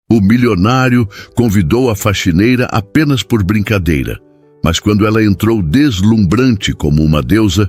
O milionário convidou a faxineira apenas por brincadeira, mas quando ela entrou deslumbrante como uma deusa,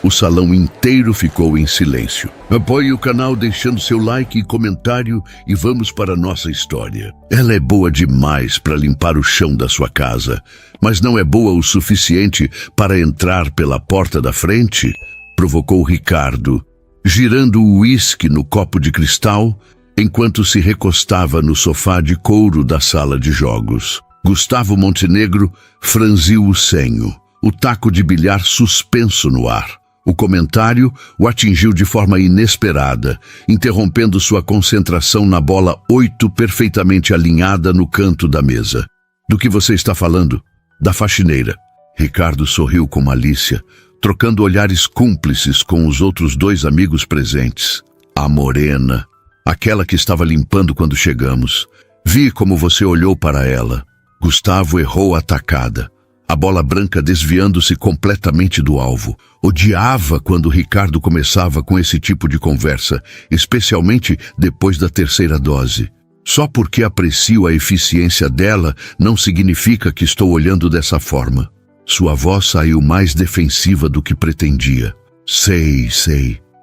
o salão inteiro ficou em silêncio. Apoie o canal deixando seu like e comentário e vamos para a nossa história. Ela é boa demais para limpar o chão da sua casa, mas não é boa o suficiente para entrar pela porta da frente? Provocou Ricardo, girando o uísque no copo de cristal, enquanto se recostava no sofá de couro da sala de jogos. Gustavo Montenegro franziu o senho, o taco de bilhar suspenso no ar. O comentário o atingiu de forma inesperada, interrompendo sua concentração na bola 8 perfeitamente alinhada no canto da mesa. Do que você está falando? Da faxineira. Ricardo sorriu com malícia, trocando olhares cúmplices com os outros 2 amigos presentes. A morena, aquela que estava limpando quando chegamos. Vi como você olhou para ela. Gustavo errou a tacada, a bola branca desviando-se completamente do alvo. Odiava quando Ricardo começava com esse tipo de conversa, especialmente depois da 3ª dose. Só porque aprecio a eficiência dela não significa que estou olhando dessa forma. Sua voz saiu mais defensiva do que pretendia. Sei.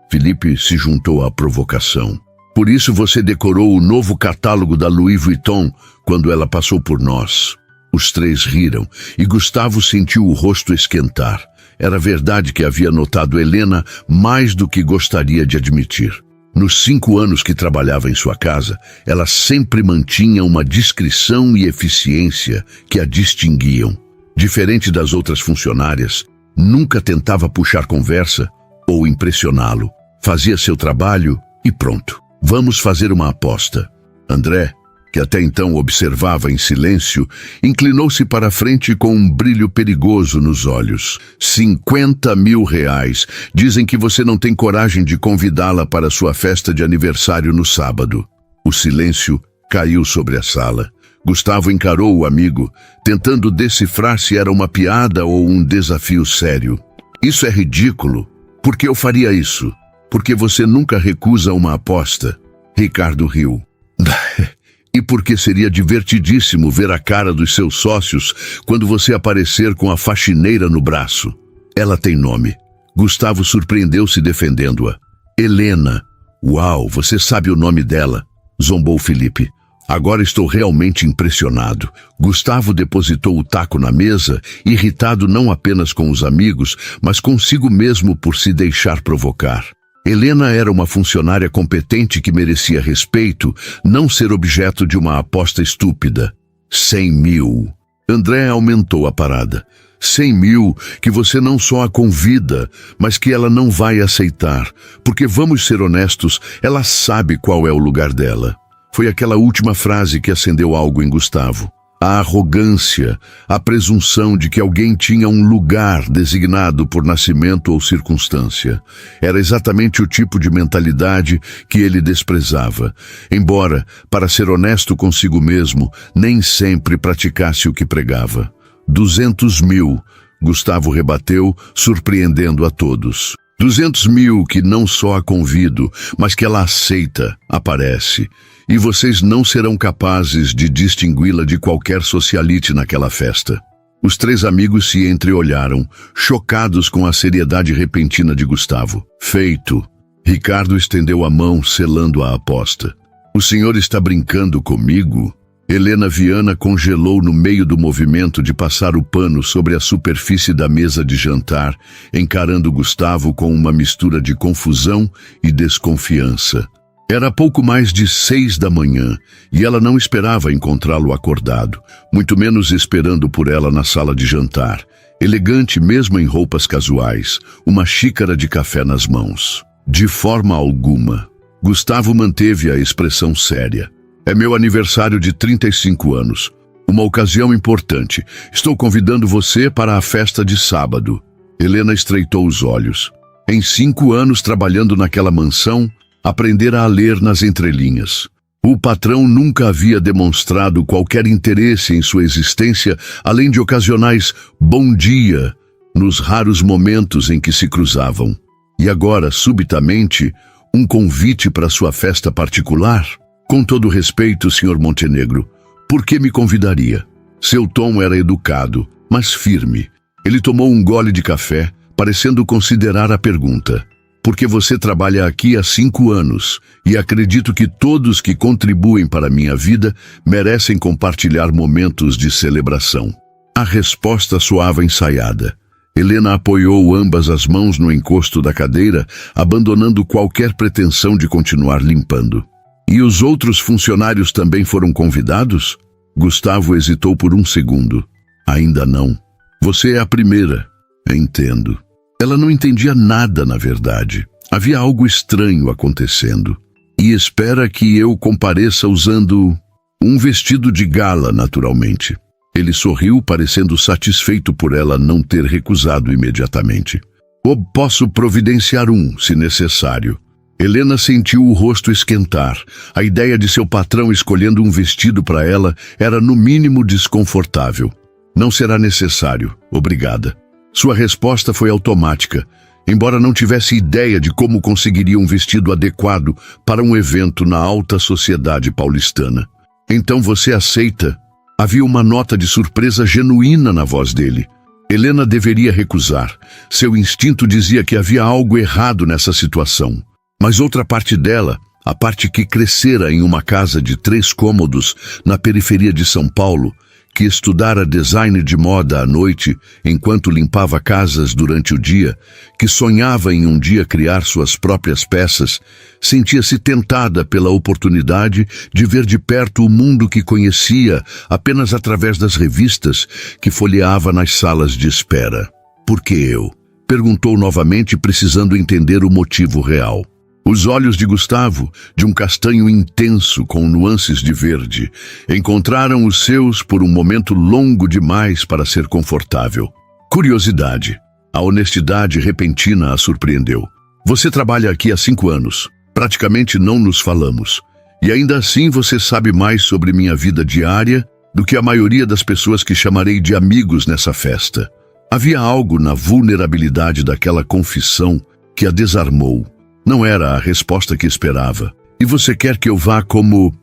Felipe se juntou à provocação. Por isso você decorou o novo catálogo da Louis Vuitton quando ela passou por nós. Os 3 riram e Gustavo sentiu o rosto esquentar. Era verdade que havia notado Helena mais do que gostaria de admitir. Nos 5 anos que trabalhava em sua casa, ela sempre mantinha uma discrição e eficiência que a distinguiam. Diferente das outras funcionárias, nunca tentava puxar conversa ou impressioná-lo. Fazia seu trabalho e pronto. Vamos fazer uma aposta. André, que até então observava em silêncio, inclinou-se para a frente com um brilho perigoso nos olhos. 50 mil reais. Dizem que você não tem coragem de convidá-la para sua festa de aniversário no sábado. O silêncio caiu sobre a sala. Gustavo encarou o amigo, tentando decifrar se era uma piada ou um desafio sério. Isso é ridículo. Por que eu faria isso? Porque você nunca recusa uma aposta. Ricardo riu. E porque seria divertidíssimo ver a cara dos seus sócios quando você aparecer com a faxineira no braço. Ela tem nome. Gustavo surpreendeu-se defendendo-a. Helena. Uau, você sabe o nome dela, zombou Felipe. Agora estou realmente impressionado. Gustavo depositou o taco na mesa, irritado não apenas com os amigos, mas consigo mesmo por se deixar provocar. Helena era uma funcionária competente que merecia respeito, não ser objeto de uma aposta estúpida. 100 mil. André aumentou a parada. 100 mil que você não só a convida, mas que ela não vai aceitar. Porque, vamos ser honestos, ela sabe qual é o lugar dela. Foi aquela última frase que acendeu algo em Gustavo. A arrogância, a presunção de que alguém tinha um lugar designado por nascimento ou circunstância. Era exatamente o tipo de mentalidade que ele desprezava, embora, para ser honesto consigo mesmo, nem sempre praticasse o que pregava. 200 mil, Gustavo rebateu, surpreendendo a todos. 200 mil que não só a convido, mas que ela aceita, aparece. E vocês não serão capazes de distingui-la de qualquer socialite naquela festa. Os 3 amigos se entreolharam, chocados com a seriedade repentina de Gustavo. Feito. Ricardo estendeu a mão, selando a aposta. O senhor está brincando comigo? Helena Viana congelou no meio do movimento de passar o pano sobre a superfície da mesa de jantar, encarando Gustavo com uma mistura de confusão e desconfiança. Era pouco mais de 6 da manhã e ela não esperava encontrá-lo acordado, muito menos esperando por ela na sala de jantar, elegante mesmo em roupas casuais, uma xícara de café nas mãos. De forma alguma. Gustavo manteve a expressão séria. É meu aniversário de 35 anos. Uma ocasião importante. Estou convidando você para a festa de sábado. Helena estreitou os olhos. Em 5 anos trabalhando naquela mansão, aprendera a ler nas entrelinhas. O patrão nunca havia demonstrado qualquer interesse em sua existência, além de ocasionais bom dia, nos raros momentos em que se cruzavam. E agora, subitamente, Um convite para sua festa particular? Com todo respeito, Sr. Montenegro, por que me convidaria? Seu tom era educado, mas firme. Ele tomou um gole de café, parecendo considerar a pergunta. Porque você trabalha aqui há 5 anos, e acredito que todos que contribuem para a minha vida merecem compartilhar momentos de celebração. A resposta soava ensaiada. Helena apoiou ambas as mãos no encosto da cadeira, abandonando qualquer pretensão de continuar limpando. E os outros funcionários também foram convidados? Gustavo hesitou por um segundo. Ainda não. Você é a primeira. Entendo. Ela não entendia nada, na verdade. Havia algo estranho acontecendo. E espera que eu compareça usando um vestido de gala, naturalmente. Ele sorriu, parecendo satisfeito por ela não ter recusado imediatamente. Ou posso providenciar se necessário. Helena sentiu o rosto esquentar. A ideia de seu patrão escolhendo um vestido para ela era no mínimo desconfortável. Não será necessário, obrigada. Sua resposta foi automática, embora não tivesse ideia de como conseguiria um vestido adequado para um evento na alta sociedade paulistana. Então você aceita? Havia uma nota de surpresa genuína na voz dele. Helena deveria recusar. Seu instinto dizia que havia algo errado nessa situação. Mas outra parte dela, a parte que crescera em uma casa de 3 cômodos na periferia de São Paulo, que estudara design de moda à noite enquanto limpava casas durante o dia, que sonhava em um dia criar suas próprias peças, sentia-se tentada pela oportunidade de ver de perto o mundo que conhecia apenas através das revistas que folheava nas salas de espera. Por que eu? Perguntou novamente, precisando entender o motivo real. Os olhos de Gustavo, de um castanho intenso com nuances de verde, encontraram os seus por um momento longo demais para ser confortável. Curiosidade. A honestidade repentina a surpreendeu. Você trabalha aqui há 5 anos. Praticamente não nos falamos. E ainda assim você sabe mais sobre minha vida diária do que a maioria das pessoas que chamarei de amigos nessa festa. Havia algo na vulnerabilidade daquela confissão que a desarmou. Não era a resposta que esperava. E você quer que eu vá como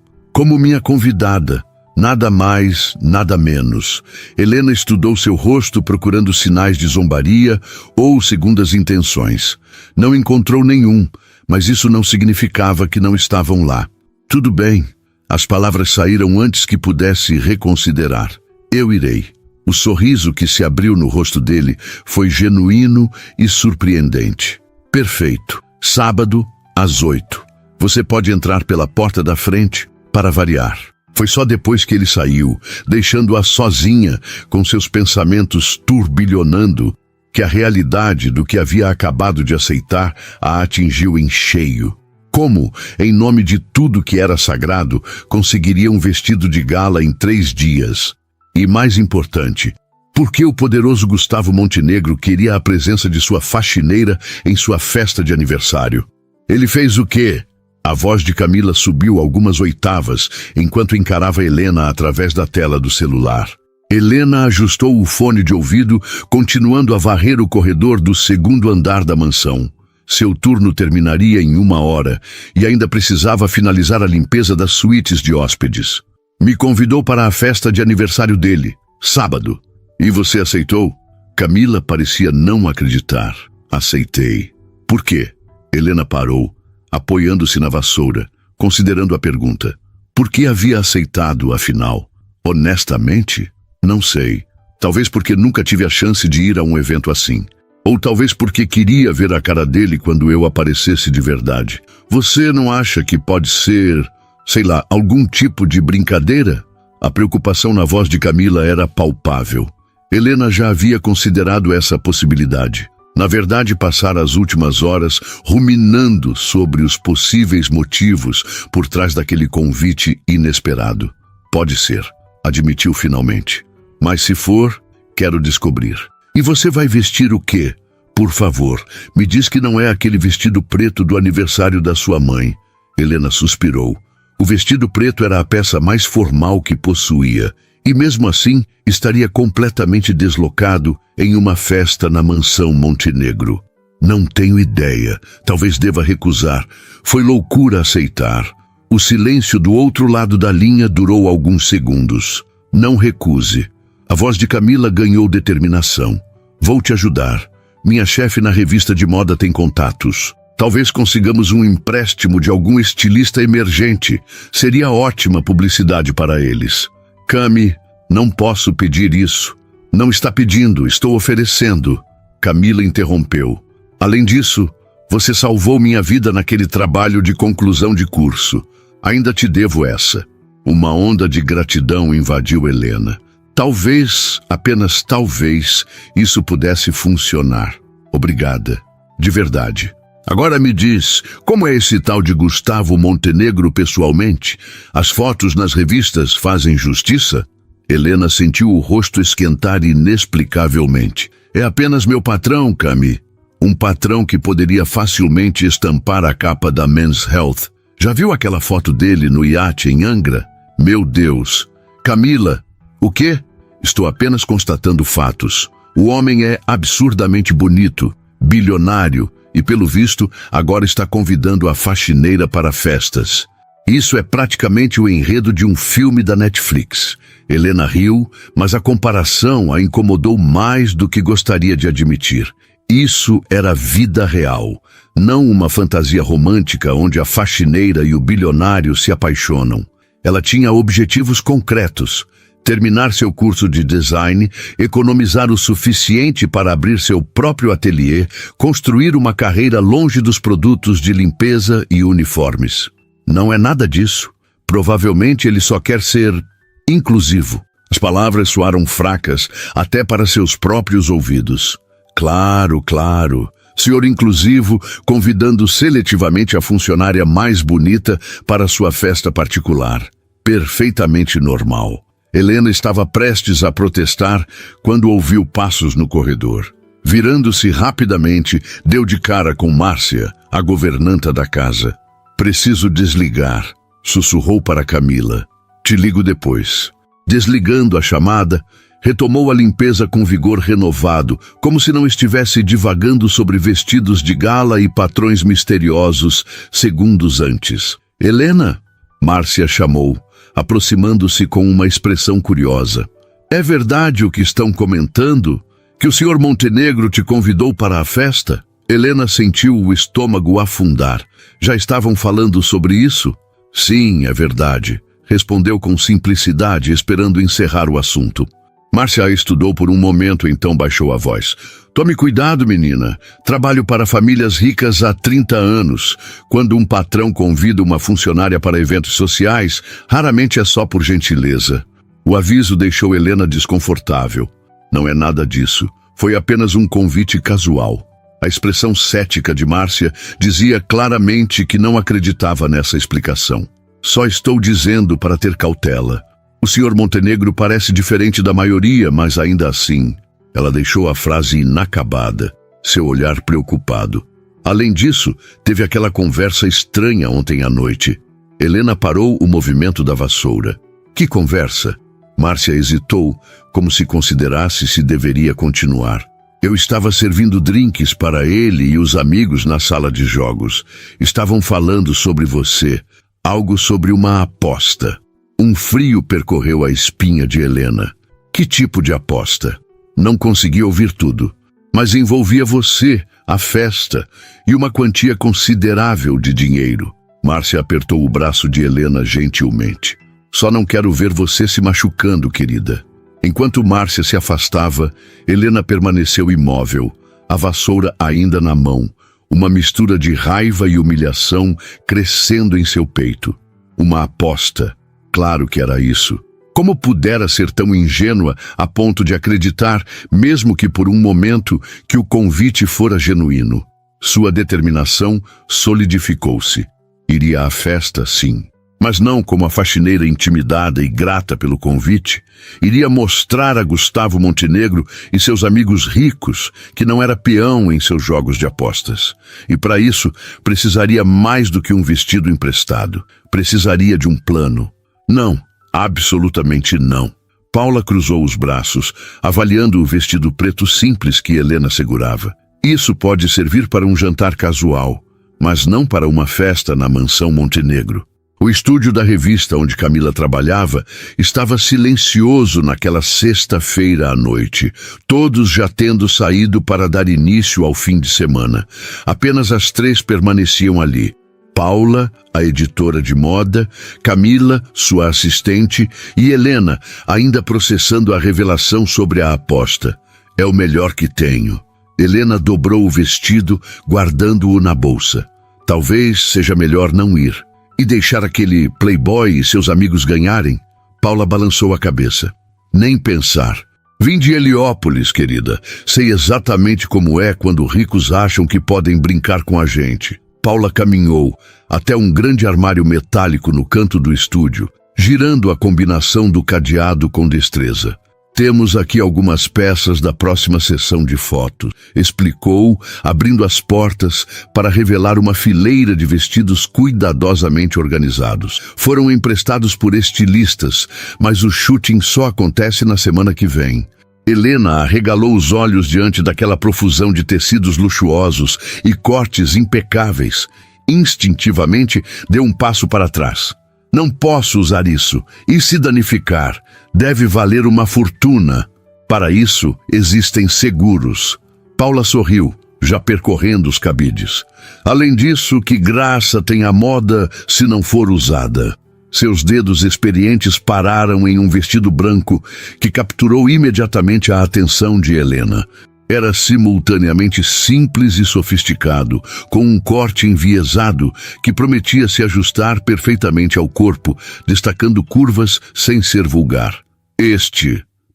minha convidada. Nada mais, nada menos. Helena estudou seu rosto procurando sinais de zombaria ou segundas intenções. Não encontrou nenhum, mas isso não significava que não estavam lá. Tudo bem. As palavras saíram antes que pudesse reconsiderar. Eu irei. O sorriso que se abriu no rosto dele foi genuíno e surpreendente. Perfeito. Sábado, às 8. Você pode entrar pela porta da frente, para variar. Foi só depois que ele saiu, deixando-a sozinha, com seus pensamentos turbilhonando, que a realidade do que havia acabado de aceitar a atingiu em cheio. Como, em nome de tudo que era sagrado, conseguiria um vestido de gala em 3 dias? E mais importante, por que o poderoso Gustavo Montenegro queria a presença de sua faxineira em sua festa de aniversário? Ele fez o quê? A voz de Camila subiu algumas oitavas enquanto encarava Helena através da tela do celular. Helena ajustou o fone de ouvido, continuando a varrer o corredor do 2º andar da mansão. Seu turno terminaria em 1 hora e ainda precisava finalizar a limpeza das suítes de hóspedes. Me convidou para a festa de aniversário dele, sábado. E você aceitou? Camila parecia não acreditar. Aceitei. Por quê? Helena parou, apoiando-se na vassoura, considerando a pergunta. Por que havia aceitado, afinal? Honestamente? Não sei. Talvez porque nunca tive a chance de ir a um evento assim. Ou talvez porque queria ver a cara dele quando eu aparecesse de verdade. Você não acha que pode ser, sei lá, algum tipo de brincadeira? A preocupação na voz de Camila era palpável. Helena já havia considerado essa possibilidade. Na verdade, passara as últimas horas ruminando sobre os possíveis motivos por trás daquele convite inesperado. Pode ser, admitiu finalmente. Mas se for, quero descobrir. E você vai vestir o quê? Por favor, me diz que não é aquele vestido preto do aniversário da sua mãe. Helena suspirou. O vestido preto era a peça mais formal que possuía. E mesmo assim, estaria completamente deslocado em uma festa na mansão Montenegro. Não tenho ideia. Talvez deva recusar. Foi loucura aceitar. O silêncio do outro lado da linha durou alguns segundos. Não recuse. A voz de Camila ganhou determinação. Vou te ajudar. Minha chefe na revista de moda tem contatos. Talvez consigamos um empréstimo de algum estilista emergente. Seria ótima publicidade para eles. Cami, não posso pedir isso. Não está pedindo, estou oferecendo. Camila interrompeu. Além disso, você salvou minha vida naquele trabalho de conclusão de curso. Ainda te devo essa. Uma onda de gratidão invadiu Helena. Talvez, apenas talvez, isso pudesse funcionar. Obrigada. De verdade. Agora me diz, como é esse tal de Gustavo Montenegro pessoalmente? As fotos nas revistas fazem justiça? Helena sentiu o rosto esquentar inexplicavelmente. É apenas meu patrão, Cami. Um patrão que poderia facilmente estampar a capa da Men's Health. Já viu aquela foto dele no iate em Angra? Meu Deus. Camila, o quê? Estou apenas constatando fatos. O homem é absurdamente bonito, bilionário e, pelo visto, agora está convidando a faxineira para festas. Isso é praticamente o enredo de um filme da Netflix. Helena riu, mas a comparação a incomodou mais do que gostaria de admitir. Isso era vida real, não uma fantasia romântica onde a faxineira e o bilionário se apaixonam. Ela tinha objetivos concretos: terminar seu curso de design, economizar o suficiente para abrir seu próprio ateliê, construir uma carreira longe dos produtos de limpeza e uniformes. Não é nada disso. Provavelmente ele só quer ser inclusivo. As palavras soaram fracas até para seus próprios ouvidos. Claro, claro. Senhor inclusivo, convidando seletivamente a funcionária mais bonita para sua festa particular. Perfeitamente normal. Helena estava prestes a protestar quando ouviu passos no corredor. Virando-se rapidamente, deu de cara com Márcia, a governanta da casa. Preciso desligar, sussurrou para Camila. Te ligo depois. Desligando a chamada, retomou a limpeza com vigor renovado, como se não estivesse divagando sobre vestidos de gala e patrões misteriosos segundos antes. Helena? Márcia chamou, aproximando-se com uma expressão curiosa. É verdade o que estão comentando? Que o senhor Montenegro te convidou para a festa? Helena sentiu o estômago afundar. Já estavam falando sobre isso? Sim, é verdade, respondeu com simplicidade, esperando encerrar o assunto. Márcia a estudou por um momento, então baixou a voz. Tome cuidado, menina. Trabalho para famílias ricas há 30 anos. Quando um patrão convida uma funcionária para eventos sociais, raramente é só por gentileza. O aviso deixou Helena desconfortável. Não é nada disso. Foi apenas um convite casual. A expressão cética de Márcia dizia claramente que não acreditava nessa explicação. Só estou dizendo para ter cautela. O senhor Montenegro parece diferente da maioria, mas ainda assim... Ela deixou a frase inacabada, seu olhar preocupado. Além disso, teve aquela conversa estranha ontem à noite. Helena parou o movimento da vassoura. Que conversa? Márcia hesitou, como se considerasse se deveria continuar. Eu estava servindo drinks para ele e os amigos na sala de jogos. Estavam falando sobre você, algo sobre uma aposta. Um frio percorreu a espinha de Helena. Que tipo de aposta? Não consegui ouvir tudo, mas envolvia você, a festa e uma quantia considerável de dinheiro. Márcia apertou o braço de Helena gentilmente. Só não quero ver você se machucando, querida. Enquanto Márcia se afastava, Helena permaneceu imóvel, a vassoura ainda na mão, uma mistura de raiva e humilhação crescendo em seu peito. Uma aposta. Claro que era isso. Como pudera ser tão ingênua a ponto de acreditar, mesmo que por um momento, que o convite fora genuíno? Sua determinação solidificou-se. Iria à festa, sim. Mas não como a faxineira intimidada e grata pelo convite. Iria mostrar a Gustavo Montenegro e seus amigos ricos que não era peão em seus jogos de apostas. E para isso, precisaria mais do que um vestido emprestado. Precisaria de um plano. Não. Absolutamente não. Paula cruzou os braços, avaliando o vestido preto simples que Helena segurava. Isso pode servir para um jantar casual, mas não para uma festa na mansão Montenegro. O estúdio da revista onde Camila trabalhava estava silencioso naquela sexta-feira à noite, todos já tendo saído para dar início ao fim de semana. Apenas as três permaneciam ali. Paula, a editora de moda, Camila, sua assistente, e Helena, ainda processando a revelação sobre a aposta. É o melhor que tenho. Helena dobrou o vestido, guardando-o na bolsa. Talvez seja melhor não ir. E deixar aquele playboy e seus amigos ganharem? Paula balançou a cabeça. Nem pensar. Vim de Heliópolis, querida. Sei exatamente como é quando ricos acham que podem brincar com a gente. Paula caminhou até um grande armário metálico no canto do estúdio, girando a combinação do cadeado com destreza. Temos aqui algumas peças da próxima sessão de fotos, explicou, abrindo as portas para revelar uma fileira de vestidos cuidadosamente organizados. Foram emprestados por estilistas, mas o shooting só acontece na semana que vem. Helena arregalou os olhos diante daquela profusão de tecidos luxuosos e cortes impecáveis. Instintivamente, deu um passo para trás. Não posso usar isso. E se danificar? Deve valer uma fortuna. Para isso, existem seguros. Paula sorriu, já percorrendo os cabides. Além disso, que graça tem a moda se não for usada? Seus dedos experientes pararam em um vestido branco que capturou imediatamente a atenção de Helena. Era simultaneamente simples e sofisticado, com um corte enviesado que prometia se ajustar perfeitamente ao corpo, destacando curvas sem ser vulgar.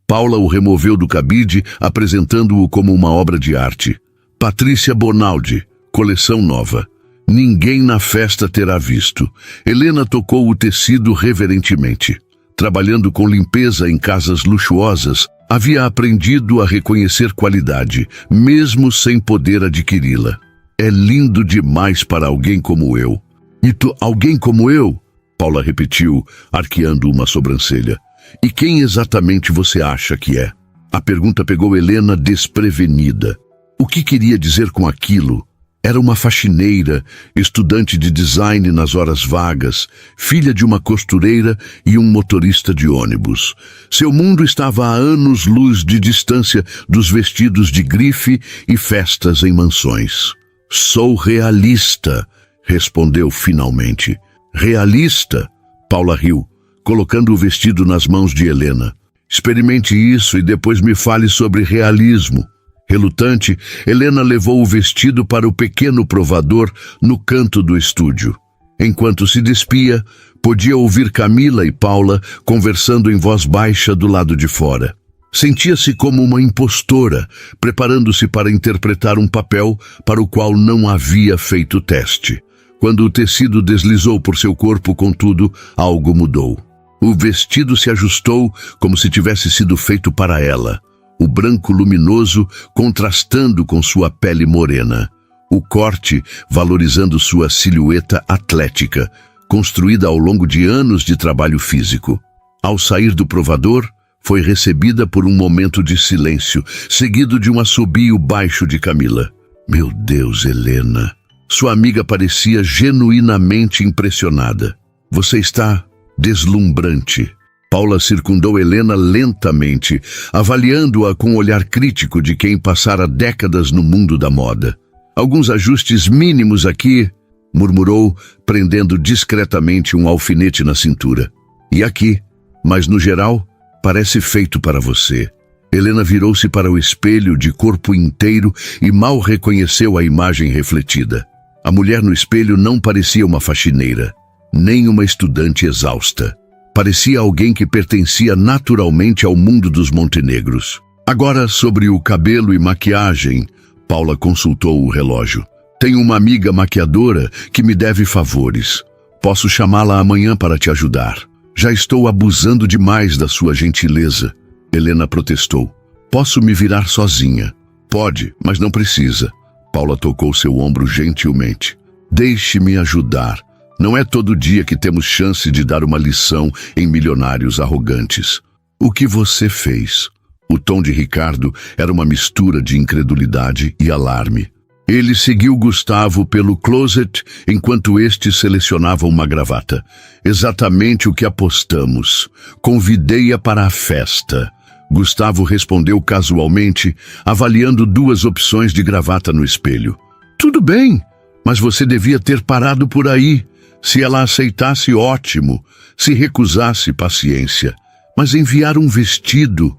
Paula o removeu do cabide, apresentando-o como uma obra de arte. Patrícia Bonaldi, coleção nova. Ninguém na festa terá visto. Helena tocou o tecido reverentemente. Trabalhando com limpeza em casas luxuosas, havia aprendido a reconhecer qualidade, mesmo sem poder adquiri-la. É lindo demais para alguém como eu. E tu, alguém como eu? Paula repetiu, arqueando uma sobrancelha. E quem exatamente você acha que é? A pergunta pegou Helena desprevenida. O que queria dizer com aquilo? Era uma faxineira, estudante de design nas horas vagas, filha de uma costureira e um motorista de ônibus. Seu mundo estava a anos-luz de distância dos vestidos de grife e festas em mansões. Sou realista, respondeu finalmente. Realista? Paula riu, colocando o vestido nas mãos de Helena. Experimente isso e depois me fale sobre realismo. Relutante, Helena levou o vestido para o pequeno provador no canto do estúdio. Enquanto se despia, podia ouvir Camila e Paula conversando em voz baixa do lado de fora. Sentia-se como uma impostora, preparando-se para interpretar um papel para o qual não havia feito teste. Quando o tecido deslizou por seu corpo, contudo, algo mudou. O vestido se ajustou como se tivesse sido feito para ela. O branco luminoso contrastando com sua pele morena. O corte valorizando sua silhueta atlética, construída ao longo de anos de trabalho físico. Ao sair do provador, foi recebida por um momento de silêncio, seguido de um assobio baixo de Camila. Meu Deus, Helena! Sua amiga parecia genuinamente impressionada. Você está deslumbrante. Paula circundou Helena lentamente, avaliando-a com um olhar crítico de quem passara décadas no mundo da moda. Alguns ajustes mínimos aqui, murmurou, prendendo discretamente um alfinete na cintura. E aqui, mas no geral, parece feito para você. Helena virou-se para o espelho de corpo inteiro e mal reconheceu a imagem refletida. A mulher no espelho não parecia uma faxineira, nem uma estudante exausta. Parecia alguém que pertencia naturalmente ao mundo dos Montenegros. Agora, sobre o cabelo e maquiagem, Paula consultou o relógio. Tenho uma amiga maquiadora que me deve favores. Posso chamá-la amanhã para te ajudar. Já estou abusando demais da sua gentileza. Helena protestou. Posso me virar sozinha. Pode, mas não precisa. Paula tocou seu ombro gentilmente. Deixe-me ajudar. Não é todo dia que temos chance de dar uma lição em milionários arrogantes. O que você fez? O tom de Ricardo era uma mistura de incredulidade e alarme. Ele seguiu Gustavo pelo closet enquanto este selecionava uma gravata. Exatamente o que apostamos. Convidei-a para a festa. Gustavo respondeu casualmente, avaliando duas opções de gravata no espelho. Tudo bem, mas você devia ter parado por aí. Se ela aceitasse, ótimo. Se recusasse, paciência. Mas enviar um vestido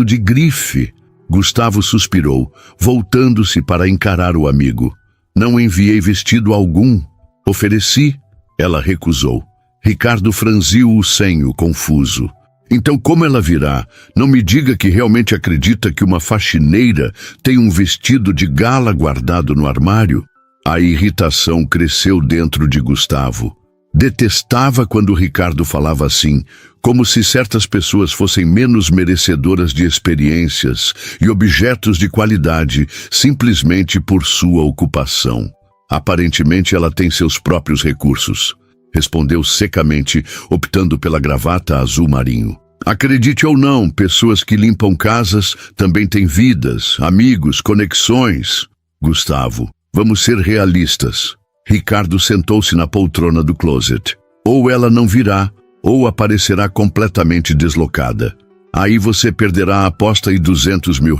de grife. Gustavo suspirou, voltando-se para encarar o amigo. Não enviei vestido algum. Ofereci. Ela recusou. Ricardo franziu o senho, confuso. Então como ela virá? Não me diga que realmente acredita que uma faxineira tem um vestido de gala guardado no armário? A irritação cresceu dentro de Gustavo. Detestava quando Ricardo falava assim, como se certas pessoas fossem menos merecedoras de experiências e objetos de qualidade simplesmente por sua ocupação. Aparentemente ela tem seus próprios recursos, respondeu secamente, optando pela gravata azul marinho. Acredite ou não, pessoas que limpam casas também têm vidas, amigos, conexões. Gustavo, vamos ser realistas. Ricardo sentou-se na poltrona do closet. Ou ela não virá, ou aparecerá completamente deslocada. Aí você perderá a aposta e R$200 mil.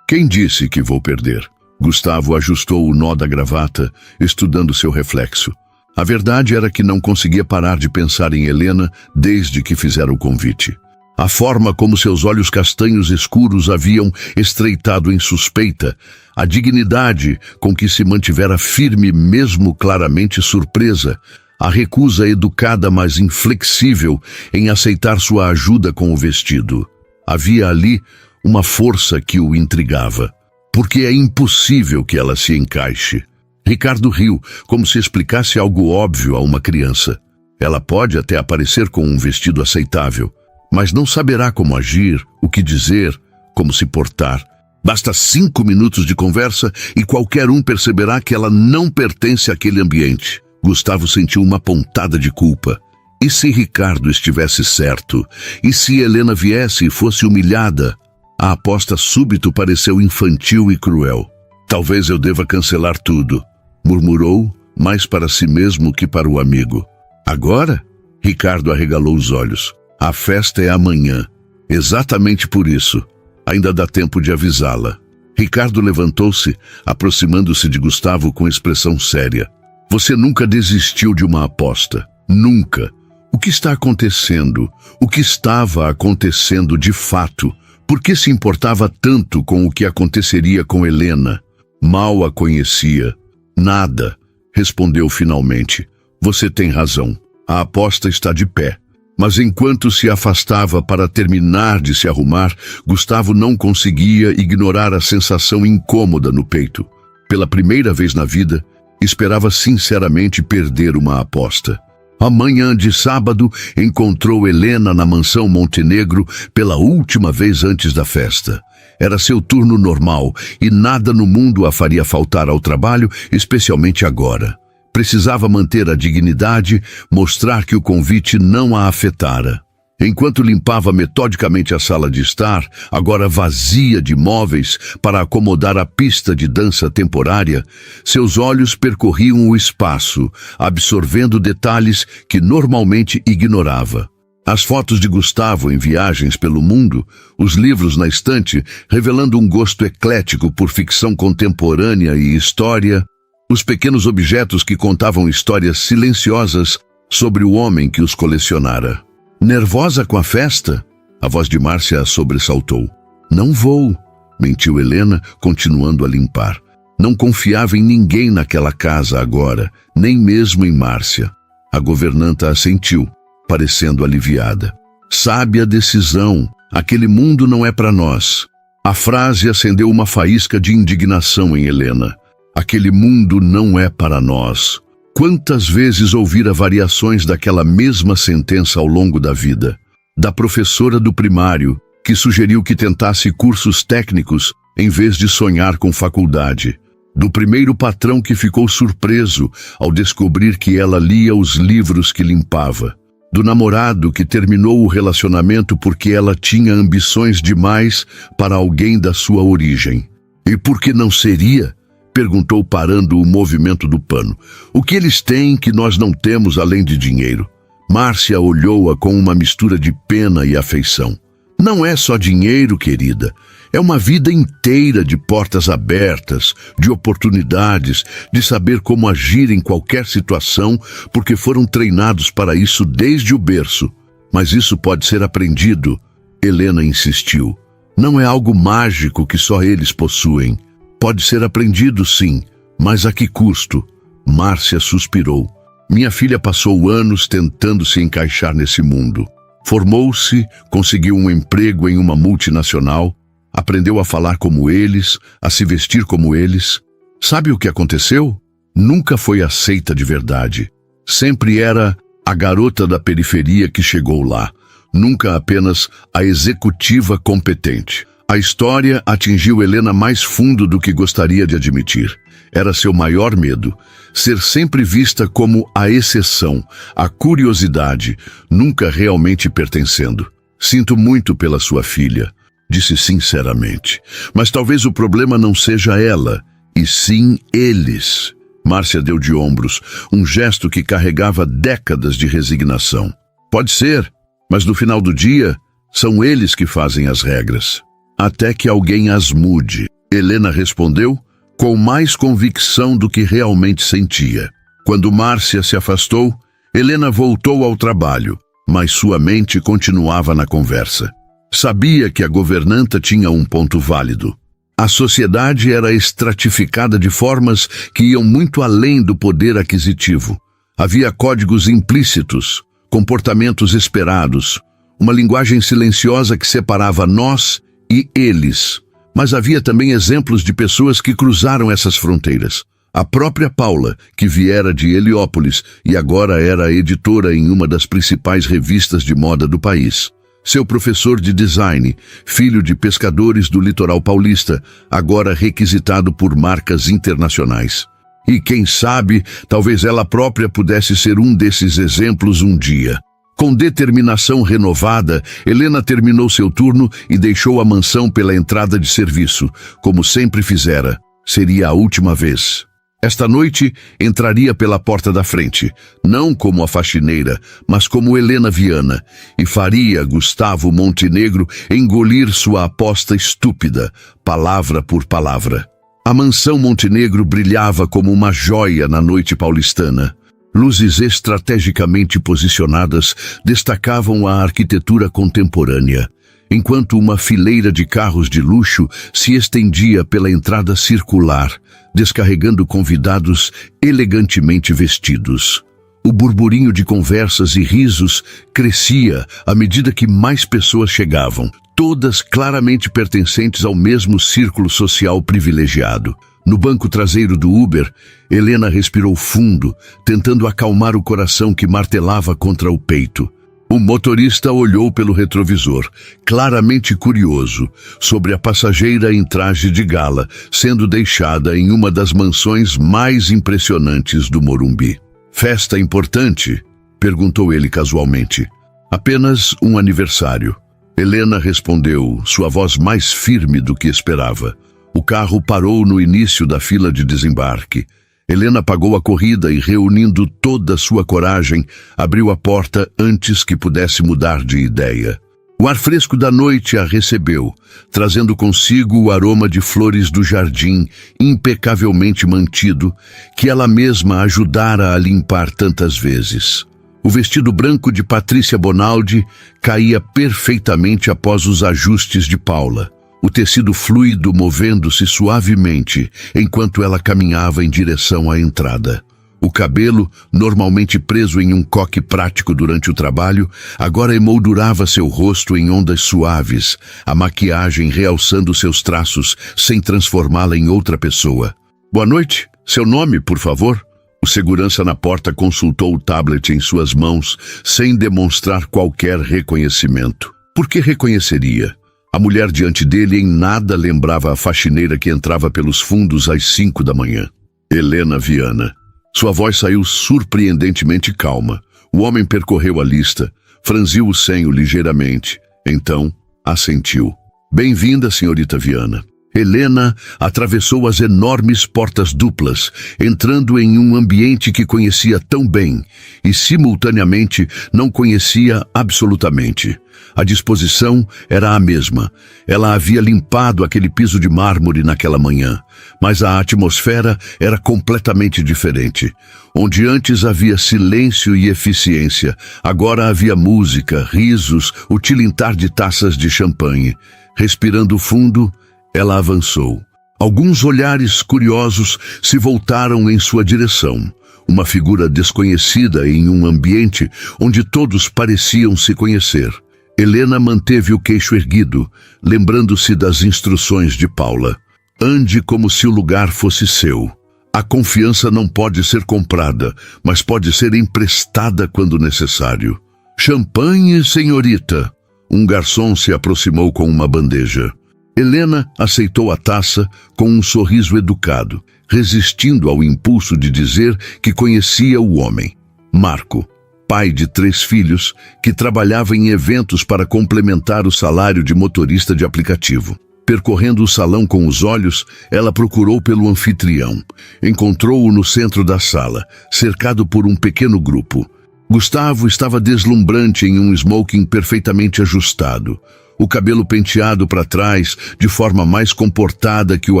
Quem disse que vou perder? Gustavo ajustou o nó da gravata, estudando seu reflexo. A verdade era que não conseguia parar de pensar em Helena desde que fizera o convite. A forma como seus olhos castanhos escuros haviam estreitado em suspeita, a dignidade com que se mantivera firme mesmo claramente surpresa, a recusa educada mas inflexível em aceitar sua ajuda com o vestido. Havia ali uma força que o intrigava, porque é impossível que ela se encaixe. Ricardo riu, como se explicasse algo óbvio a uma criança. Ela pode até aparecer com um vestido aceitável, mas não saberá como agir, o que dizer, como se portar. Basta 5 minutos de conversa e qualquer um perceberá que ela não pertence àquele ambiente. Gustavo sentiu uma pontada de culpa. E se Ricardo estivesse certo? E se Helena viesse e fosse humilhada? A aposta súbito pareceu infantil e cruel. Talvez eu deva cancelar tudo, murmurou, mais para si mesmo que para o amigo. Agora? Ricardo arregalou os olhos. A festa é amanhã. Exatamente por isso. Ainda dá tempo de avisá-la. Ricardo levantou-se, aproximando-se de Gustavo com expressão séria. Você nunca desistiu de uma aposta. Nunca. O que está acontecendo? O que estava acontecendo de fato? Por que se importava tanto com o que aconteceria com Helena? Mal a conhecia. Nada, respondeu finalmente. Você tem razão. A aposta está de pé. Mas enquanto se afastava para terminar de se arrumar, Gustavo não conseguia ignorar a sensação incômoda no peito. Pela primeira vez na vida, esperava sinceramente perder uma aposta. A manhã de sábado, encontrou Helena na mansão Montenegro pela última vez antes da festa. Era seu turno normal e nada no mundo a faria faltar ao trabalho, especialmente agora. Precisava manter a dignidade, mostrar que o convite não a afetara. Enquanto limpava metodicamente a sala de estar, agora vazia de móveis para acomodar a pista de dança temporária, seus olhos percorriam o espaço, absorvendo detalhes que normalmente ignorava. As fotos de Gustavo em viagens pelo mundo, os livros na estante revelando um gosto eclético por ficção contemporânea e história, os pequenos objetos que contavam histórias silenciosas sobre o homem que os colecionara. Nervosa com a festa? A voz de Márcia a sobressaltou. Não vou, mentiu Helena, continuando a limpar. Não confiava em ninguém naquela casa agora, nem mesmo em Márcia. A governanta assentiu, parecendo aliviada. Sábia decisão, aquele mundo não é para nós. A frase acendeu uma faísca de indignação em Helena. Aquele mundo não é para nós. Quantas vezes ouvira variações daquela mesma sentença ao longo da vida? Da professora do primário, que sugeriu que tentasse cursos técnicos em vez de sonhar com faculdade. Do primeiro patrão que ficou surpreso ao descobrir que ela lia os livros que limpava. do namorado que terminou o relacionamento porque ela tinha ambições demais para alguém da sua origem. E por que não seria? Perguntou, parando o movimento do pano. O que eles têm que nós não temos além de dinheiro? Márcia olhou-a com uma mistura de pena e afeição. Não é só dinheiro, querida. É uma vida inteira de portas abertas, de oportunidades, de saber como agir em qualquer situação, porque foram treinados para isso desde o berço. Mas isso pode ser aprendido, Helena insistiu. Não é algo mágico que só eles possuem. Pode ser aprendido, sim, mas a que custo? Márcia suspirou. Minha filha passou anos tentando se encaixar nesse mundo. Formou-se, conseguiu um emprego em uma multinacional, aprendeu a falar como eles, a se vestir como eles. Sabe o que aconteceu? Nunca foi aceita de verdade. Sempre era a garota da periferia que chegou lá, nunca apenas a executiva competente. A história atingiu Helena mais fundo do que gostaria de admitir. Era seu maior medo, ser sempre vista como a exceção, a curiosidade, nunca realmente pertencendo. Sinto muito pela sua filha, disse sinceramente. Mas talvez o problema não seja ela, e sim eles. Márcia deu de ombros, um gesto que carregava décadas de resignação. Pode ser, mas no final do dia, são eles que fazem as regras. Até que alguém as mude. Helena respondeu com mais convicção do que realmente sentia. Quando Márcia se afastou, Helena voltou ao trabalho, mas sua mente continuava na conversa. Sabia que a governanta tinha um ponto válido. A sociedade era estratificada de formas que iam muito além do poder aquisitivo. Havia códigos implícitos, comportamentos esperados, uma linguagem silenciosa que separava nós e eles. Mas havia também exemplos de pessoas que cruzaram essas fronteiras. A própria Paula, que viera de Heliópolis e agora era editora em uma das principais revistas de moda do país. Seu professor de design, filho de pescadores do litoral paulista, agora requisitado por marcas internacionais. E quem sabe, talvez ela própria pudesse ser um desses exemplos um dia. Com determinação renovada, Helena terminou seu turno e deixou a mansão pela entrada de serviço, como sempre fizera. Seria a última vez. Esta noite, entraria pela porta da frente, não como a faxineira, mas como Helena Viana, e faria Gustavo Montenegro engolir sua aposta estúpida, palavra por palavra. A mansão Montenegro brilhava como uma joia na noite paulistana. Luzes estrategicamente posicionadas destacavam a arquitetura contemporânea, enquanto uma fileira de carros de luxo se estendia pela entrada circular, descarregando convidados elegantemente vestidos. O burburinho de conversas e risos crescia à medida que mais pessoas chegavam, todas claramente pertencentes ao mesmo círculo social privilegiado. No banco traseiro do Uber, Helena respirou fundo, tentando acalmar o coração que martelava contra o peito. O motorista olhou pelo retrovisor, claramente curioso, sobre a passageira em traje de gala, sendo deixada em uma das mansões mais impressionantes do Morumbi. «Festa importante?» perguntou ele casualmente. «Apenas um aniversário». Helena respondeu, sua voz mais firme do que esperava. O carro parou no início da fila de desembarque. Helena pagou a corrida e, reunindo toda a sua coragem, abriu a porta antes que pudesse mudar de ideia. O ar fresco da noite a recebeu, trazendo consigo o aroma de flores do jardim, impecavelmente mantido, que ela mesma ajudara a limpar tantas vezes. O vestido branco de Patrícia Bonaldi caía perfeitamente após os ajustes de Paula. O tecido fluido movendo-se suavemente enquanto ela caminhava em direção à entrada. O cabelo, normalmente preso em um coque prático durante o trabalho, agora emoldurava seu rosto em ondas suaves, a maquiagem realçando seus traços sem transformá-la em outra pessoa. «Boa noite. Seu nome, por favor?» O segurança na porta consultou o tablet em suas mãos, sem demonstrar qualquer reconhecimento. Por que reconheceria? A mulher diante dele em nada lembrava a faxineira que entrava pelos fundos às 5 da manhã. Helena Viana. Sua voz saiu surpreendentemente calma, O homem percorreu a lista, franziu o senho ligeiramente. Então, assentiu. Bem-vinda, senhorita Viana. Helena atravessou as enormes portas duplas, entrando em um ambiente que conhecia tão bem e, simultaneamente, não conhecia absolutamente. A disposição era a mesma. Ela havia limpado aquele piso de mármore naquela manhã, mas a atmosfera era completamente diferente. Onde antes havia silêncio e eficiência, agora havia música, risos, o tilintar de taças de champanhe. Respirando fundo, ela avançou. Alguns olhares curiosos se voltaram em sua direção. Uma figura desconhecida em um ambiente onde todos pareciam se conhecer. Helena manteve o queixo erguido, lembrando-se das instruções de Paula. Ande como se o lugar fosse seu. A confiança não pode ser comprada, mas pode ser emprestada quando necessário. Champanhe, senhorita. Um garçom se aproximou com uma bandeja. Helena aceitou a taça com um sorriso educado, resistindo ao impulso de dizer que conhecia o homem. Marco, pai de 3 filhos, que trabalhava em eventos para complementar o salário de motorista de aplicativo. Percorrendo o salão com os olhos, ela procurou pelo anfitrião. Encontrou-o no centro da sala, cercado por um pequeno grupo. Gustavo estava deslumbrante em um smoking perfeitamente ajustado. O cabelo penteado para trás de forma mais comportada que o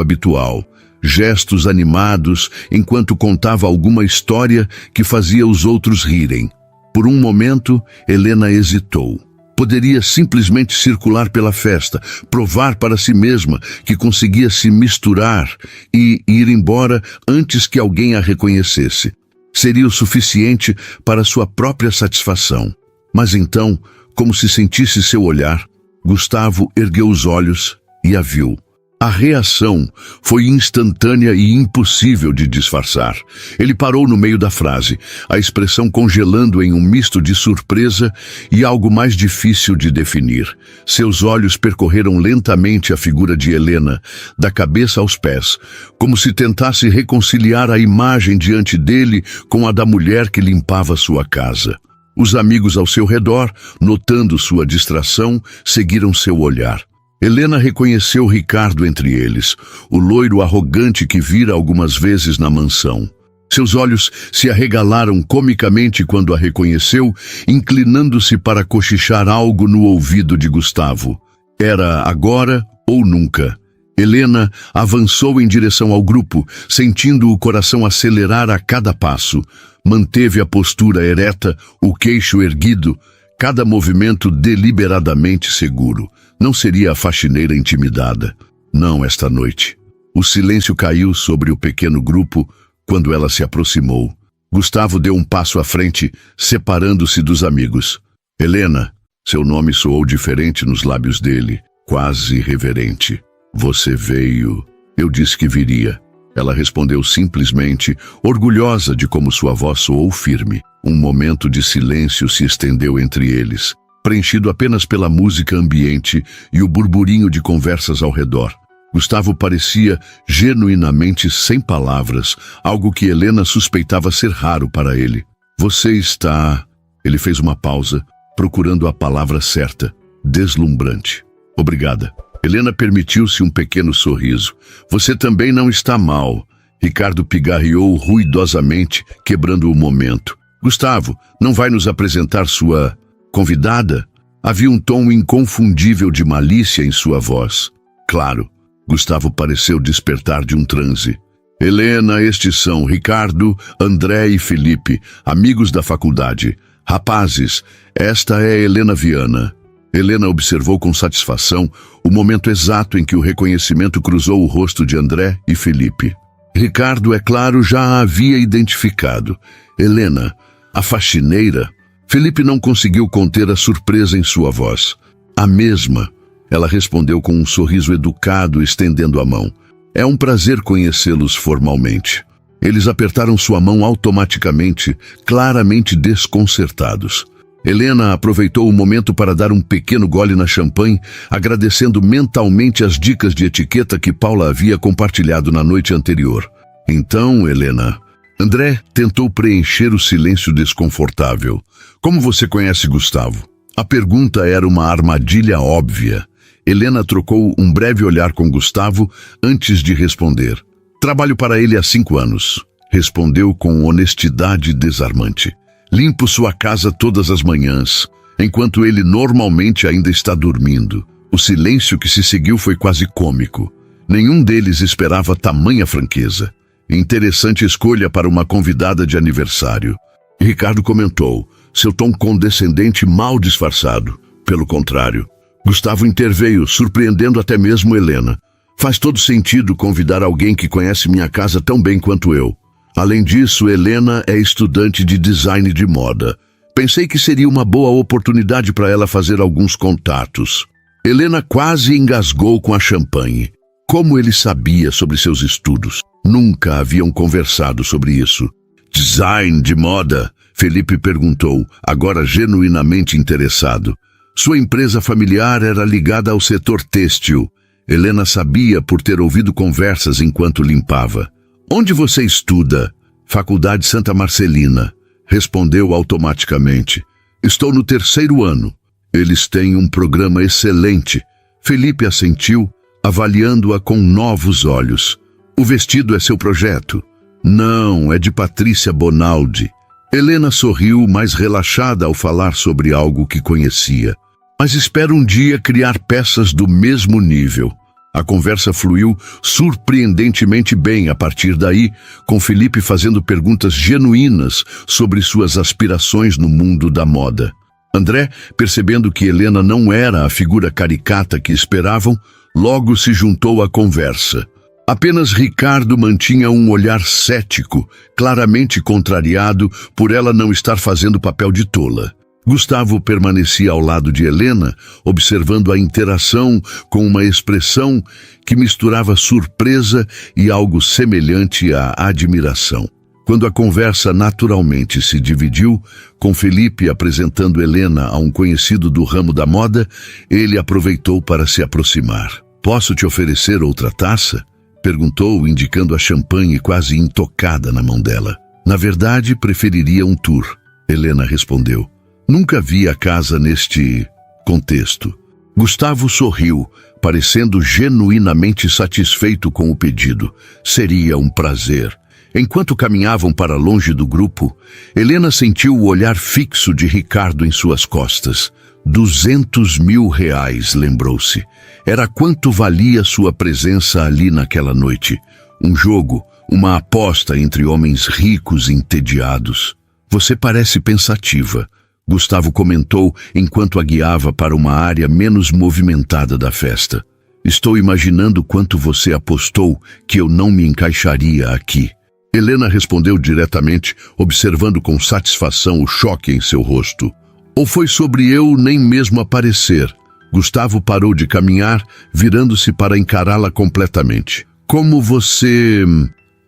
habitual. Gestos animados enquanto contava alguma história que fazia os outros rirem. Por um momento, Helena hesitou. Poderia simplesmente circular pela festa, provar para si mesma que conseguia se misturar e ir embora antes que alguém a reconhecesse. Seria o suficiente para sua própria satisfação. Mas então, como se sentisse seu olhar, Gustavo ergueu os olhos e a viu. A reação foi instantânea e impossível de disfarçar. Ele parou no meio da frase, a expressão congelando em um misto de surpresa e algo mais difícil de definir. Seus olhos percorreram lentamente a figura de Helena, da cabeça aos pés, como se tentasse reconciliar a imagem diante dele com a da mulher que limpava sua casa. Os amigos ao seu redor, notando sua distração, seguiram seu olhar. Helena reconheceu Ricardo entre eles, o loiro arrogante que vira algumas vezes na mansão. Seus olhos se arregalaram comicamente quando a reconheceu, inclinando-se para cochichar algo no ouvido de Gustavo. Era agora ou nunca. Helena avançou em direção ao grupo, sentindo o coração acelerar a cada passo. Manteve a postura ereta, o queixo erguido, cada movimento deliberadamente seguro. Não seria a faxineira intimidada. Não esta noite. O silêncio caiu sobre o pequeno grupo quando ela se aproximou. Gustavo deu um passo à frente, separando-se dos amigos. Helena, seu nome soou diferente nos lábios dele, quase reverente. Você veio. Eu disse que viria. Ela respondeu simplesmente, orgulhosa de como sua voz soou firme. Um momento de silêncio se estendeu entre eles, preenchido apenas pela música ambiente e o burburinho de conversas ao redor. Gustavo parecia genuinamente sem palavras, algo que Helena suspeitava ser raro para ele. Você está... Ele fez uma pausa, procurando a palavra certa. Deslumbrante. Obrigada. Helena permitiu-se um pequeno sorriso. Você também não está mal. Ricardo pigarreou ruidosamente, quebrando o momento. Gustavo, não vai nos apresentar sua convidada? Havia um tom inconfundível de malícia em sua voz. Claro, Gustavo pareceu despertar de um transe. Helena, estes são Ricardo, André e Felipe, amigos da faculdade. Rapazes, esta é Helena Viana. Helena observou com satisfação o momento exato em que o reconhecimento cruzou o rosto de André e Felipe. Ricardo, é claro, já a havia identificado. Helena, a faxineira. Felipe não conseguiu conter a surpresa em sua voz. A mesma. Ela respondeu com um sorriso educado, estendendo a mão. É um prazer conhecê-los formalmente. Eles apertaram sua mão automaticamente, claramente desconcertados. Helena aproveitou o momento para dar um pequeno gole na champanhe, agradecendo mentalmente as dicas de etiqueta que Paula havia compartilhado na noite anterior. Então, Helena... André tentou preencher o silêncio desconfortável. Como você conhece Gustavo? A pergunta era uma armadilha óbvia. Helena trocou um breve olhar com Gustavo antes de responder. Trabalho para ele há 5 anos, respondeu com honestidade desarmante. Limpo sua casa todas as manhãs, enquanto ele normalmente ainda está dormindo. O silêncio que se seguiu foi quase cômico. Nenhum deles esperava tamanha franqueza. Interessante escolha para uma convidada de aniversário. Ricardo comentou, seu tom condescendente mal disfarçado. Pelo contrário, Gustavo interveio, surpreendendo até mesmo Helena. Faz todo sentido convidar alguém que conhece minha casa tão bem quanto eu. Além disso, Helena é estudante de design de moda. Pensei que seria uma boa oportunidade para ela fazer alguns contatos. Helena quase engasgou com a champanhe. Como ele sabia sobre seus estudos? Nunca haviam conversado sobre isso. Design de moda? Felipe perguntou, agora genuinamente interessado. Sua empresa familiar era ligada ao setor têxtil. Helena sabia por ter ouvido conversas enquanto limpava. Onde você estuda? Faculdade Santa Marcelina. Respondeu automaticamente. Estou no 3º ano. Eles têm um programa excelente. Felipe assentiu, avaliando-a com novos olhos. O vestido é seu projeto? Não, é de Patrícia Bonaldi. Helena sorriu, mais relaxada ao falar sobre algo que conhecia. Mas espero um dia criar peças do mesmo nível. A conversa fluiu surpreendentemente bem a partir daí, com Felipe fazendo perguntas genuínas sobre suas aspirações no mundo da moda. André, percebendo que Helena não era a figura caricata que esperavam, logo se juntou à conversa. Apenas Ricardo mantinha um olhar cético, claramente contrariado por ela não estar fazendo papel de tola. Gustavo permanecia ao lado de Helena, observando a interação com uma expressão que misturava surpresa e algo semelhante à admiração. Quando a conversa naturalmente se dividiu, com Felipe apresentando Helena a um conhecido do ramo da moda, ele aproveitou para se aproximar. Posso te oferecer outra taça? Perguntou, indicando a champanhe quase intocada na mão dela. Na verdade, preferiria um tour, Helena respondeu. Nunca vi a casa neste contexto. Gustavo sorriu, parecendo genuinamente satisfeito com o pedido. Seria um prazer. Enquanto caminhavam para longe do grupo, Helena sentiu o olhar fixo de Ricardo em suas costas. 200 mil reais, lembrou-se. Era quanto valia sua presença ali naquela noite. Um jogo, uma aposta entre homens ricos e entediados. Você parece pensativa, Gustavo comentou enquanto a guiava para uma área menos movimentada da festa. Estou imaginando quanto você apostou que eu não me encaixaria aqui. Helena respondeu diretamente, observando com satisfação o choque em seu rosto. Ou foi sobre eu nem mesmo aparecer? Gustavo parou de caminhar, virando-se para encará-la completamente. Como você...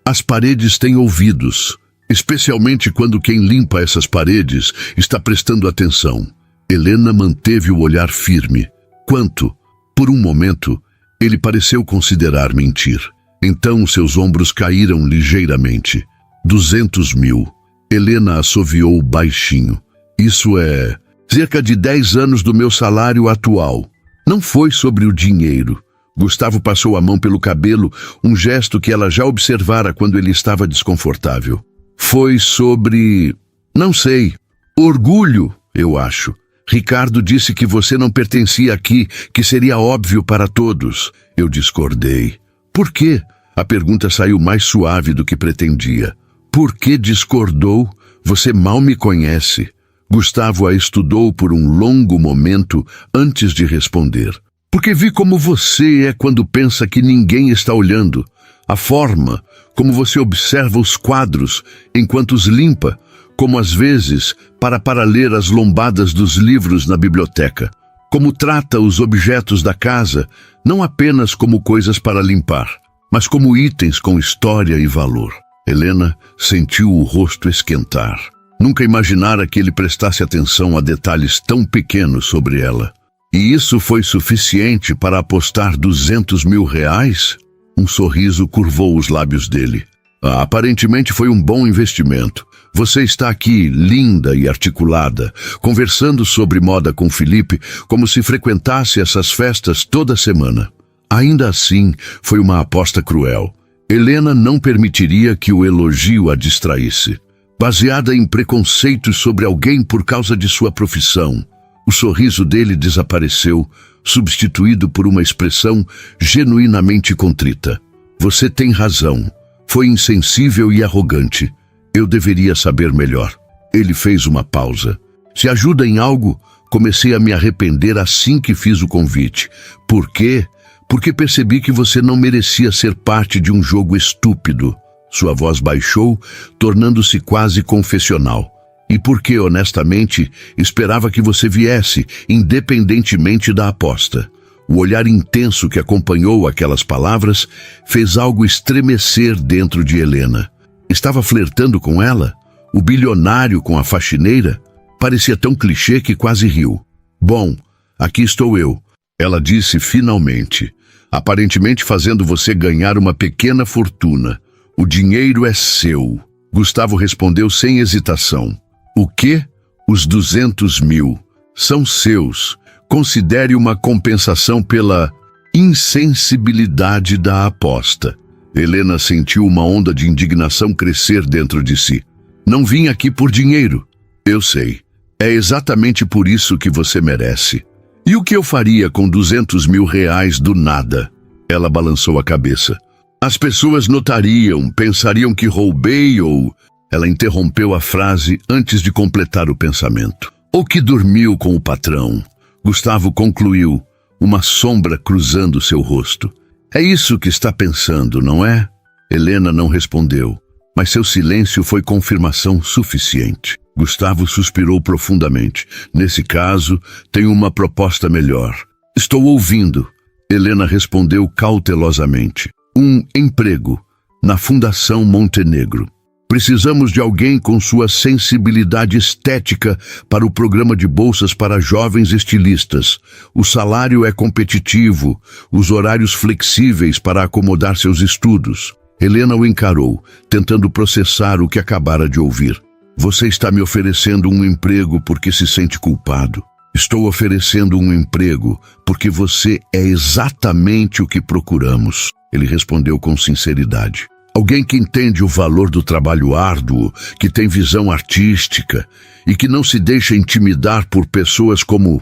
As paredes têm ouvidos, especialmente quando quem limpa essas paredes está prestando atenção. Helena manteve o olhar firme. Quanto? Por um momento, ele pareceu considerar mentir. Então seus ombros caíram ligeiramente. 200 mil. Helena assoviou baixinho. Isso é cerca de 10 anos do meu salário atual. Não foi sobre o dinheiro. Gustavo passou a mão pelo cabelo, um gesto que ela já observara quando ele estava desconfortável. Foi sobre... não sei. Orgulho, eu acho. Ricardo disse que você não pertencia aqui, que seria óbvio para todos. Eu discordei. Por quê? A pergunta saiu mais suave do que pretendia. Por que discordou? Você mal me conhece. Gustavo a estudou por um longo momento antes de responder. Porque vi como você é quando pensa que ninguém está olhando. A forma, como você observa os quadros enquanto os limpa, como às vezes para ler as lombadas dos livros na biblioteca. Como trata os objetos da casa, não apenas como coisas para limpar, mas como itens com história e valor. Helena sentiu o rosto esquentar. Nunca imaginara que ele prestasse atenção a detalhes tão pequenos sobre ela. E isso foi suficiente para apostar 200 mil reais? Um sorriso curvou os lábios dele. Aparentemente foi um bom investimento. Você está aqui, linda e articulada, conversando sobre moda com Felipe como se frequentasse essas festas toda semana. Ainda assim, foi uma aposta cruel. Helena não permitiria que o elogio a distraísse. Baseada em preconceitos sobre alguém por causa de sua profissão, o sorriso dele desapareceu, substituído por uma expressão genuinamente contrita. Você tem razão. Foi insensível e arrogante. Eu deveria saber melhor. Ele fez uma pausa. Se ajuda em algo, comecei a me arrepender assim que fiz o convite. Por quê? Porque percebi que você não merecia ser parte de um jogo estúpido. Sua voz baixou, tornando-se quase confessional. E porque, honestamente, esperava que você viesse, independentemente da aposta. O olhar intenso que acompanhou aquelas palavras fez algo estremecer dentro de Helena. Estava flertando com ela? O bilionário com a faxineira? Parecia tão clichê que quase riu. Bom, aqui estou eu, ela disse finalmente, aparentemente fazendo você ganhar uma pequena fortuna. O dinheiro é seu. Gustavo respondeu sem hesitação. O quê? Os 200 mil. São seus. Considere uma compensação pela insensibilidade da aposta. Helena sentiu uma onda de indignação crescer dentro de si. Não vim aqui por dinheiro. Eu sei. É exatamente por isso que você merece. E o que eu faria com 200 mil reais do nada? Ela balançou a cabeça. As pessoas notariam, pensariam que roubei ou... Ela interrompeu a frase antes de completar o pensamento. Ou que dormiu com o patrão. Gustavo concluiu, uma sombra cruzando seu rosto. É isso que está pensando, não é? Helena não respondeu, mas seu silêncio foi confirmação suficiente. Gustavo suspirou profundamente. Nesse caso, tenho uma proposta melhor. Estou ouvindo. Helena respondeu cautelosamente. Um emprego na Fundação Montenegro. Precisamos de alguém com sua sensibilidade estética para o programa de bolsas para jovens estilistas. O salário é competitivo, os horários flexíveis para acomodar seus estudos. Helena o encarou, tentando processar o que acabara de ouvir. Você está me oferecendo um emprego porque se sente culpado. Estou oferecendo um emprego porque você é exatamente o que procuramos. Ele respondeu com sinceridade. Alguém que entende o valor do trabalho árduo, que tem visão artística e que não se deixa intimidar por pessoas como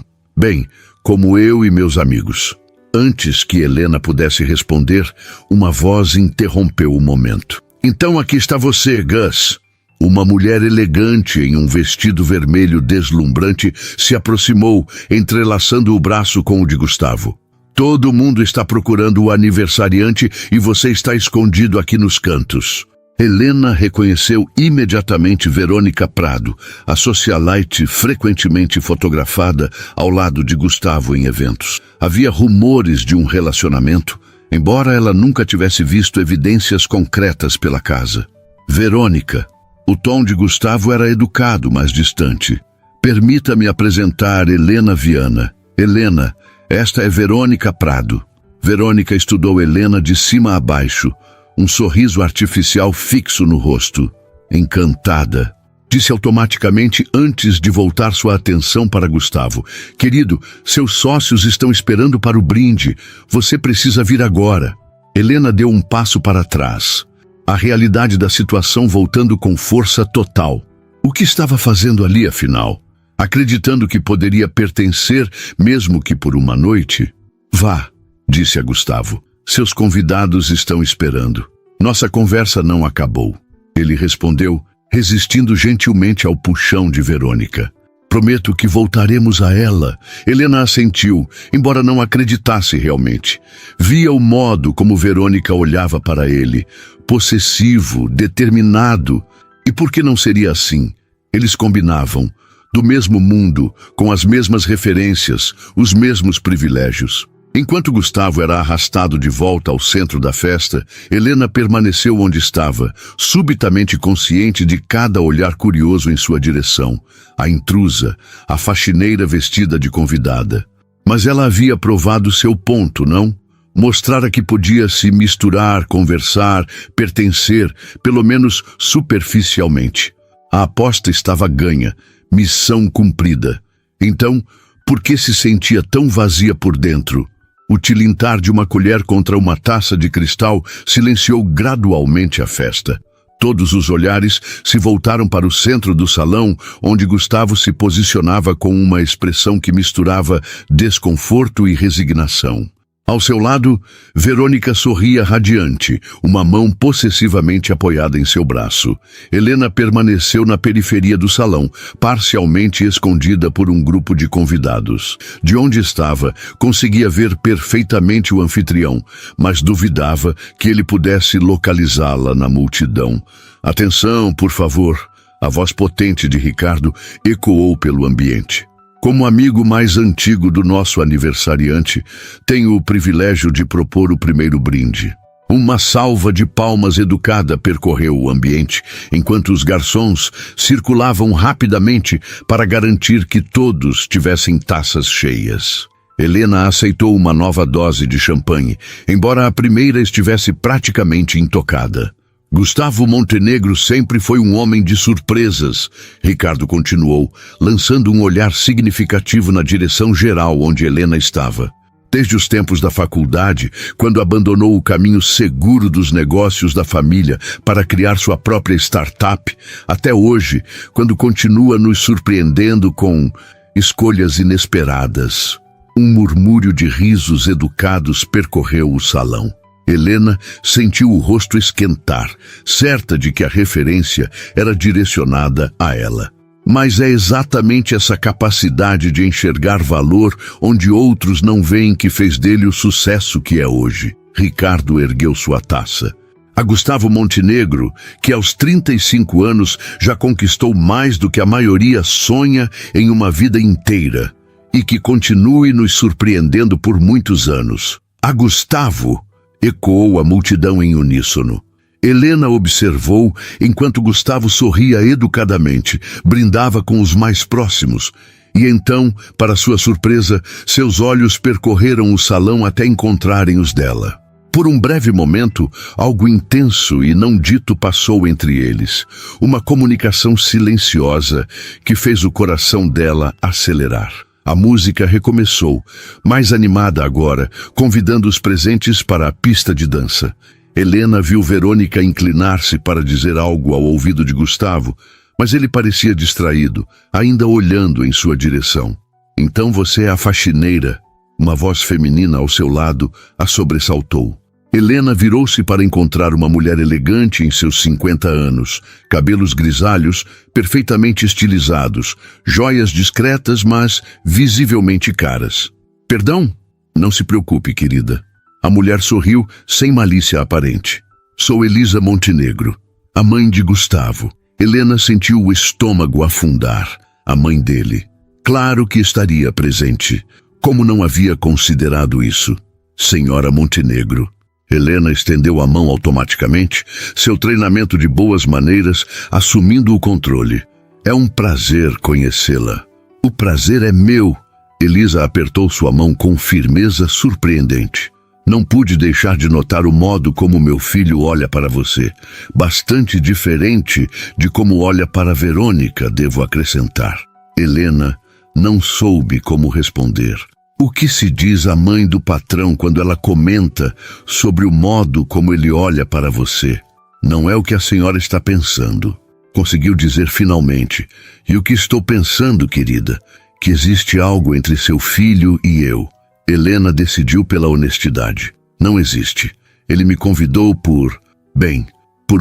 eu e meus amigos. Antes que Helena pudesse responder, uma voz interrompeu o momento. Então aqui está você, Gus. Uma mulher elegante em um vestido vermelho deslumbrante se aproximou, entrelaçando o braço com o de Gustavo. Todo mundo está procurando o aniversariante e você está escondido aqui nos cantos. Helena reconheceu imediatamente Verônica Prado, a socialite frequentemente fotografada ao lado de Gustavo em eventos. Havia rumores de um relacionamento, embora ela nunca tivesse visto evidências concretas pela casa. Verônica. O tom de Gustavo era educado, mas distante. Permita-me apresentar Helena Viana. Helena, esta é Verônica Prado. Verônica estudou Helena de cima a baixo, um sorriso artificial fixo no rosto. Encantada. Disse automaticamente antes de voltar sua atenção para Gustavo. Querido, seus sócios estão esperando para o brinde. Você precisa vir agora. Helena deu um passo para trás. A realidade da situação voltando com força total. O que estava fazendo ali, afinal? Acreditando que poderia pertencer, mesmo que por uma noite? Vá, disse a Gustavo. Seus convidados estão esperando. Nossa conversa não acabou. Ele respondeu, resistindo gentilmente ao puxão de Verônica. Prometo que voltaremos a ela. Helena assentiu, embora não acreditasse realmente. Via o modo como Verônica olhava para ele, possessivo, determinado. E por que não seria assim? Eles combinavam, do mesmo mundo, com as mesmas referências, os mesmos privilégios. Enquanto Gustavo era arrastado de volta ao centro da festa, Helena permaneceu onde estava, subitamente consciente de cada olhar curioso em sua direção. A intrusa, a faxineira vestida de convidada. Mas ela havia provado seu ponto, não? Mostrara que podia se misturar, conversar, pertencer, pelo menos superficialmente. A aposta estava ganha, missão cumprida. Então, por que se sentia tão vazia por dentro? O tilintar de uma colher contra uma taça de cristal silenciou gradualmente a festa. Todos os olhares se voltaram para o centro do salão, onde Gustavo se posicionava com uma expressão que misturava desconforto e resignação. Ao seu lado, Verônica sorria radiante, uma mão possessivamente apoiada em seu braço. Helena permaneceu na periferia do salão, parcialmente escondida por um grupo de convidados. De onde estava, conseguia ver perfeitamente o anfitrião, mas duvidava que ele pudesse localizá-la na multidão. "Atenção, por favor!" A voz potente de Ricardo ecoou pelo ambiente. Como amigo mais antigo do nosso aniversariante, tenho o privilégio de propor o primeiro brinde. Uma salva de palmas educada percorreu o ambiente, enquanto os garçons circulavam rapidamente para garantir que todos tivessem taças cheias. Helena aceitou uma nova dose de champanhe, embora a primeira estivesse praticamente intocada. Gustavo Montenegro sempre foi um homem de surpresas, Ricardo continuou, lançando um olhar significativo na direção geral onde Helena estava. Desde os tempos da faculdade, quando abandonou o caminho seguro dos negócios da família para criar sua própria startup, até hoje, quando continua nos surpreendendo com escolhas inesperadas. Um murmúrio de risos educados percorreu o salão. Helena sentiu o rosto esquentar, certa de que a referência era direcionada a ela. Mas é exatamente essa capacidade de enxergar valor onde outros não veem que fez dele o sucesso que é hoje. Ricardo ergueu sua taça. A Gustavo Montenegro, que aos 35 anos já conquistou mais do que a maioria sonha em uma vida inteira, e que continue nos surpreendendo por muitos anos. A Gustavo! Ecoou a multidão em uníssono. Helena observou enquanto Gustavo sorria educadamente, brindava com os mais próximos. E então, para sua surpresa, seus olhos percorreram o salão até encontrarem os dela. Por um breve momento, algo intenso e não dito passou entre eles. Uma comunicação silenciosa que fez o coração dela acelerar. A música recomeçou, mais animada agora, convidando os presentes para a pista de dança. Helena viu Verônica inclinar-se para dizer algo ao ouvido de Gustavo, mas ele parecia distraído, ainda olhando em sua direção. "Então você é a faxineira." Uma voz feminina ao seu lado a sobressaltou. Helena virou-se para encontrar uma mulher elegante em seus 50 anos, cabelos grisalhos, perfeitamente estilizados, joias discretas, mas visivelmente caras. "Perdão?" "Não se preocupe, querida." A mulher sorriu sem malícia aparente. "Sou Elisa Montenegro, a mãe de Gustavo." Helena sentiu o estômago afundar. A mãe dele. Claro que estaria presente. Como não havia considerado isso? "Senhora Montenegro." Helena estendeu a mão automaticamente, seu treinamento de boas maneiras assumindo o controle. "É um prazer conhecê-la." "O prazer é meu." Elisa apertou sua mão com firmeza surpreendente. "Não pude deixar de notar o modo como meu filho olha para você. Bastante diferente de como olha para Verônica, devo acrescentar." Helena não soube como responder. O que se diz à mãe do patrão quando ela comenta sobre o modo como ele olha para você? "Não é o que a senhora está pensando." Conseguiu dizer finalmente. "E o que estou pensando, querida? Que existe algo entre seu filho e eu." Helena decidiu pela honestidade. "Não existe. Ele me convidou por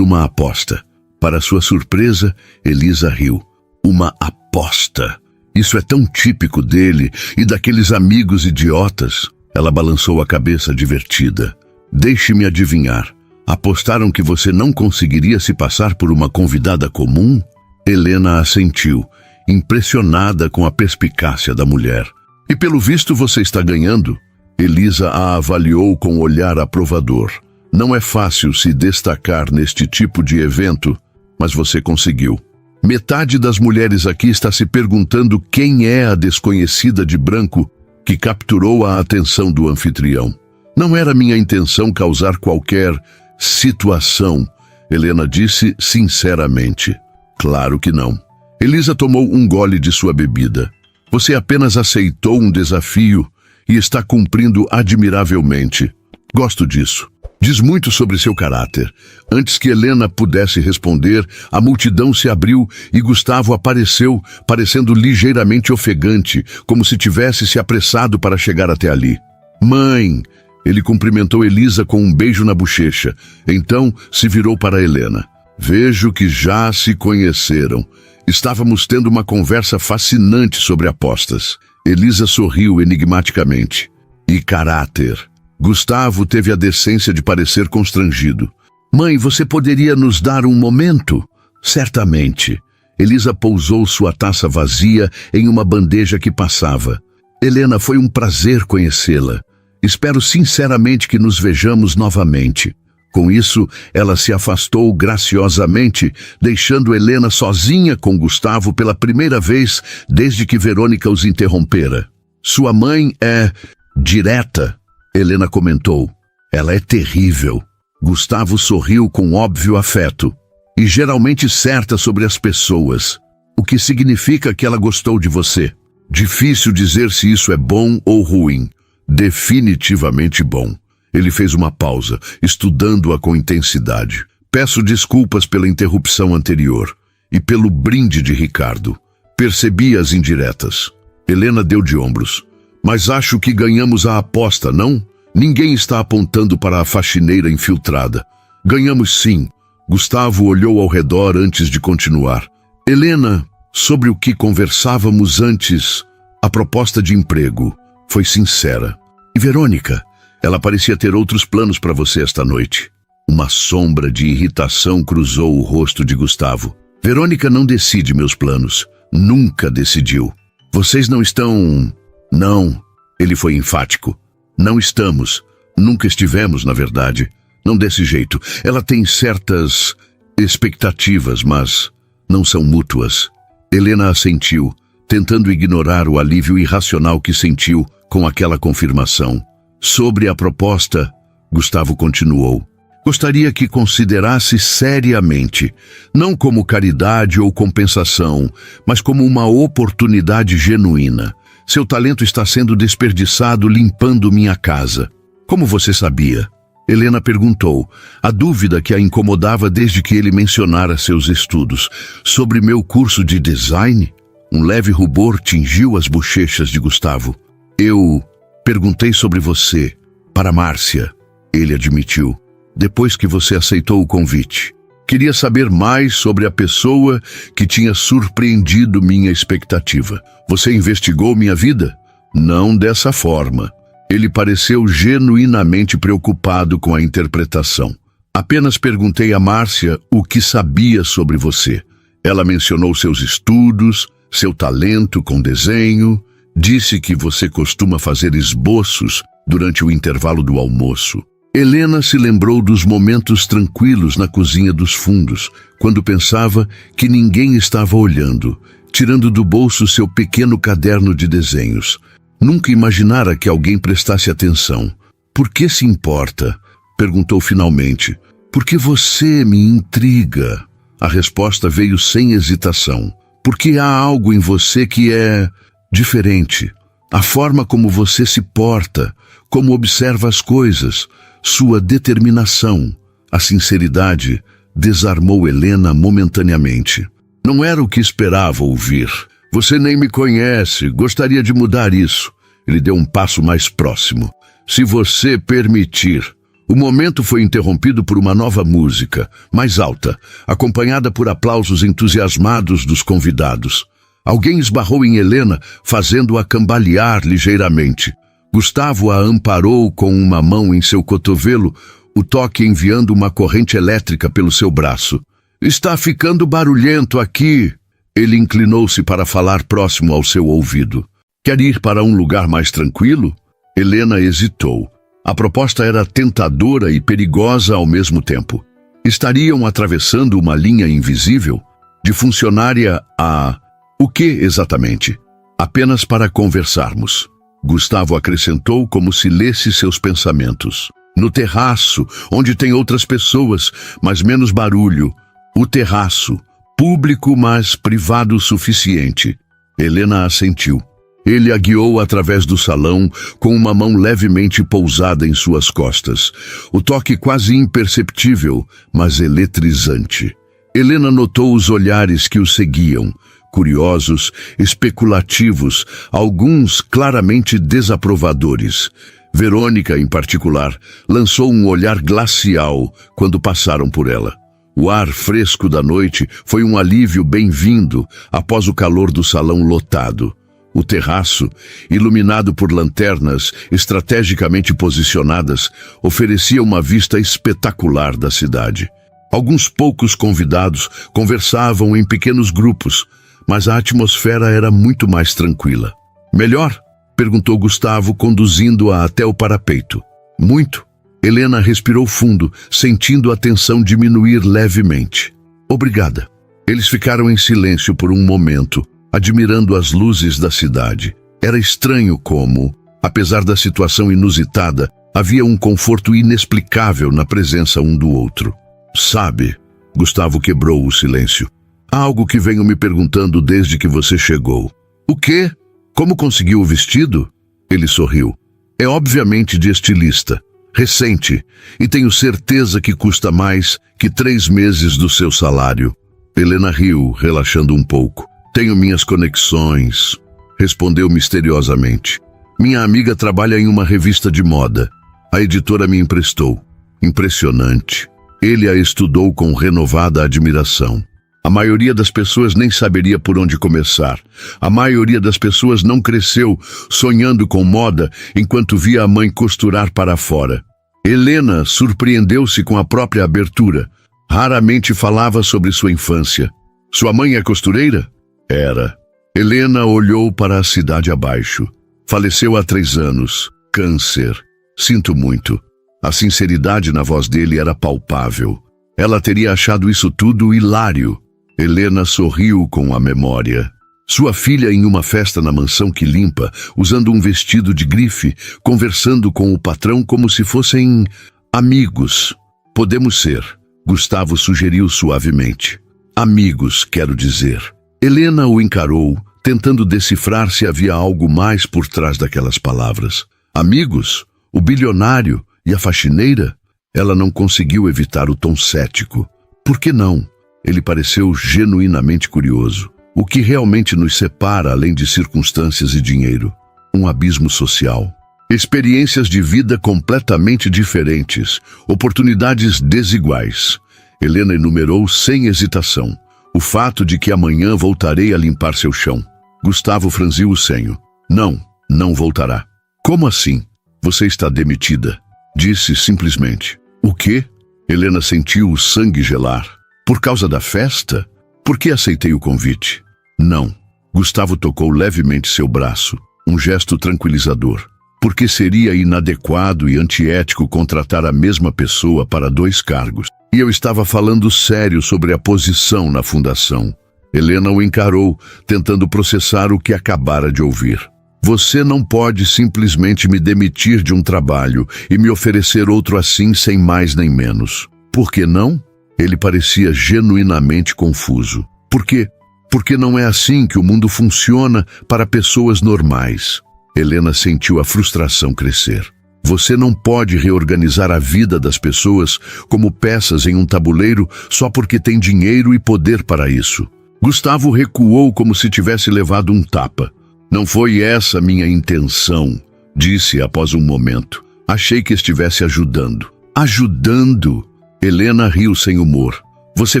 uma aposta." Para sua surpresa, Elisa riu. "Uma aposta? Isso é tão típico dele e daqueles amigos idiotas." Ela balançou a cabeça divertida. "Deixe-me adivinhar. Apostaram que você não conseguiria se passar por uma convidada comum?" Helena assentiu, impressionada com a perspicácia da mulher. "E pelo visto você está ganhando." Elisa a avaliou com olhar aprovador. "Não é fácil se destacar neste tipo de evento, mas você conseguiu. Metade das mulheres aqui está se perguntando quem é a desconhecida de branco que capturou a atenção do anfitrião. Não era minha intenção causar qualquer situação." Helena disse sinceramente. Claro que não. Elisa tomou um gole de sua bebida. Você apenas aceitou um desafio e está cumprindo admiravelmente. Gosto disso. Diz muito sobre seu caráter. Antes que Helena pudesse responder, a multidão se abriu e Gustavo apareceu, parecendo ligeiramente ofegante, como se tivesse se apressado para chegar até ali. Mãe! Ele cumprimentou Elisa com um beijo na bochecha. Então se virou para Helena. Vejo que já se conheceram. Estávamos tendo uma conversa fascinante sobre apostas. Elisa sorriu enigmaticamente. E caráter? Gustavo teve a decência de parecer constrangido. Mãe, você poderia nos dar um momento? Certamente. Elisa pousou sua taça vazia em uma bandeja que passava. Helena, foi um prazer conhecê-la. Espero sinceramente que nos vejamos novamente. Com isso, ela se afastou graciosamente, deixando Helena sozinha com Gustavo pela primeira vez desde que Verônica os interrompera. Sua mãe é direta, Helena comentou. Ela é terrível. Gustavo sorriu com óbvio afeto. E geralmente certa sobre as pessoas. O que significa que ela gostou de você. Difícil dizer se isso é bom ou ruim. Definitivamente bom. Ele fez uma pausa, estudando-a com intensidade. Peço desculpas pela interrupção anterior e pelo brinde de Ricardo. Percebi as indiretas. Helena deu de ombros. Mas acho que ganhamos a aposta, não? Ninguém está apontando para a faxineira infiltrada. Ganhamos sim. Gustavo olhou ao redor antes de continuar. Helena, sobre o que conversávamos antes, a proposta de emprego foi sincera. E Verônica, ela parecia ter outros planos para você esta noite. Uma sombra de irritação cruzou o rosto de Gustavo. Verônica não decide meus planos. Nunca decidiu. Vocês não estão... Não. Ele foi enfático. Não estamos. Nunca estivemos, na verdade. Não desse jeito. Ela tem certas expectativas, mas não são mútuas. Helena assentiu, tentando ignorar o alívio irracional que sentiu com aquela confirmação. Sobre a proposta, Gustavo continuou. Gostaria que considerasse seriamente, não como caridade ou compensação, mas como uma oportunidade genuína. Seu talento está sendo desperdiçado limpando minha casa. Como você sabia? Helena perguntou, a dúvida que a incomodava desde que ele mencionara seus estudos. Sobre meu curso de design? Um leve rubor tingiu as bochechas de Gustavo. Eu perguntei sobre você, para Márcia, ele admitiu, depois que você aceitou o convite. Queria saber mais sobre a pessoa que tinha surpreendido minha expectativa. Você investigou minha vida? Não dessa forma. Ele pareceu genuinamente preocupado com a interpretação. Apenas perguntei a Márcia o que sabia sobre você. Ela mencionou seus estudos, seu talento com desenho, disse que você costuma fazer esboços durante o intervalo do almoço. Helena se lembrou dos momentos tranquilos na cozinha dos fundos, quando pensava que ninguém estava olhando, tirando do bolso seu pequeno caderno de desenhos. Nunca imaginara que alguém prestasse atenção. Por que se importa? Perguntou finalmente. Porque você me intriga. A resposta veio sem hesitação. Porque há algo em você que é diferente. A forma como você se porta, como observa as coisas, sua determinação, a sinceridade, desarmou Helena momentaneamente. Não era o que esperava ouvir. Você nem me conhece, gostaria de mudar isso. Ele deu um passo mais próximo. Se você permitir. O momento foi interrompido por uma nova música, mais alta, acompanhada por aplausos entusiasmados dos convidados. Alguém esbarrou em Helena, fazendo-a cambalear ligeiramente. Gustavo a amparou com uma mão em seu cotovelo, o toque enviando uma corrente elétrica pelo seu braço. Está ficando barulhento aqui. Ele inclinou-se para falar próximo ao seu ouvido. Quer ir para um lugar mais tranquilo? Helena hesitou. A proposta era tentadora e perigosa ao mesmo tempo. Estariam atravessando uma linha invisível? De funcionária a... O que exatamente? Apenas para conversarmos. Gustavo acrescentou como se lesse seus pensamentos. No terraço, onde tem outras pessoas, mas menos barulho. O terraço. Público, mas privado o suficiente. Helena assentiu. Ele a guiou através do salão, com uma mão levemente pousada em suas costas. O toque quase imperceptível, mas eletrizante. Helena notou os olhares que o seguiam, curiosos, especulativos, alguns claramente desaprovadores. Verônica, em particular, lançou um olhar glacial quando passaram por ela. O ar fresco da noite foi um alívio bem-vindo após o calor do salão lotado. O terraço, iluminado por lanternas estrategicamente posicionadas, oferecia uma vista espetacular da cidade. Alguns poucos convidados conversavam em pequenos grupos, mas a atmosfera era muito mais tranquila. Melhor? Perguntou Gustavo, conduzindo-a até o parapeito. Muito. Helena respirou fundo, sentindo a tensão diminuir levemente. Obrigada. Eles ficaram em silêncio por um momento, admirando as luzes da cidade. Era estranho como, apesar da situação inusitada, havia um conforto inexplicável na presença um do outro. Sabe, Gustavo quebrou o silêncio. Há algo que venho me perguntando desde que você chegou. O quê? Como conseguiu o vestido? Ele sorriu. É obviamente de estilista. Recente, e tenho certeza que custa mais que 3 meses do seu salário. Helena riu, relaxando um pouco. Tenho minhas conexões, respondeu misteriosamente. Minha amiga trabalha em uma revista de moda. A editora me emprestou. Impressionante. Ele a estudou com renovada admiração. A maioria das pessoas nem saberia por onde começar. A maioria das pessoas não cresceu sonhando com moda enquanto via a mãe costurar para fora. Helena surpreendeu-se com a própria abertura. Raramente falava sobre sua infância. Sua mãe é costureira? Era. Helena olhou para a cidade abaixo. Faleceu há 3 anos. Câncer. Sinto muito. A sinceridade na voz dele era palpável. Ela teria achado isso tudo hilário. Helena sorriu com a memória. Sua filha em uma festa na mansão que limpa, usando um vestido de grife, conversando com o patrão como se fossem amigos. Podemos ser, Gustavo sugeriu suavemente. Amigos, quero dizer. Helena o encarou, tentando decifrar se havia algo mais por trás daquelas palavras. Amigos? O bilionário e a faxineira? Ela não conseguiu evitar o tom cético. Por que não? Ele pareceu genuinamente curioso. O que realmente nos separa, além de circunstâncias e dinheiro? Um abismo social. Experiências de vida completamente diferentes. Oportunidades desiguais. Helena enumerou sem hesitação. O fato de que amanhã voltarei a limpar seu chão. Gustavo franziu o senho. Não, não voltará. Como assim? Você está demitida. Disse simplesmente. O quê? Helena sentiu o sangue gelar. Por causa da festa? Por que aceitei o convite? Não. Gustavo tocou levemente seu braço, um gesto tranquilizador. Porque seria inadequado e antiético contratar a mesma pessoa para 2 cargos. E eu estava falando sério sobre a posição na fundação. Helena o encarou, tentando processar o que acabara de ouvir. Você não pode simplesmente me demitir de um trabalho e me oferecer outro assim sem mais nem menos. Por que não? Ele parecia genuinamente confuso. Por quê? Porque não é assim que o mundo funciona para pessoas normais. Helena sentiu a frustração crescer. Você não pode reorganizar a vida das pessoas como peças em um tabuleiro só porque tem dinheiro e poder para isso. Gustavo recuou como se tivesse levado um tapa. Não foi essa minha intenção, disse após um momento. Achei que estivesse ajudando. Ajudando? Helena riu sem humor. Você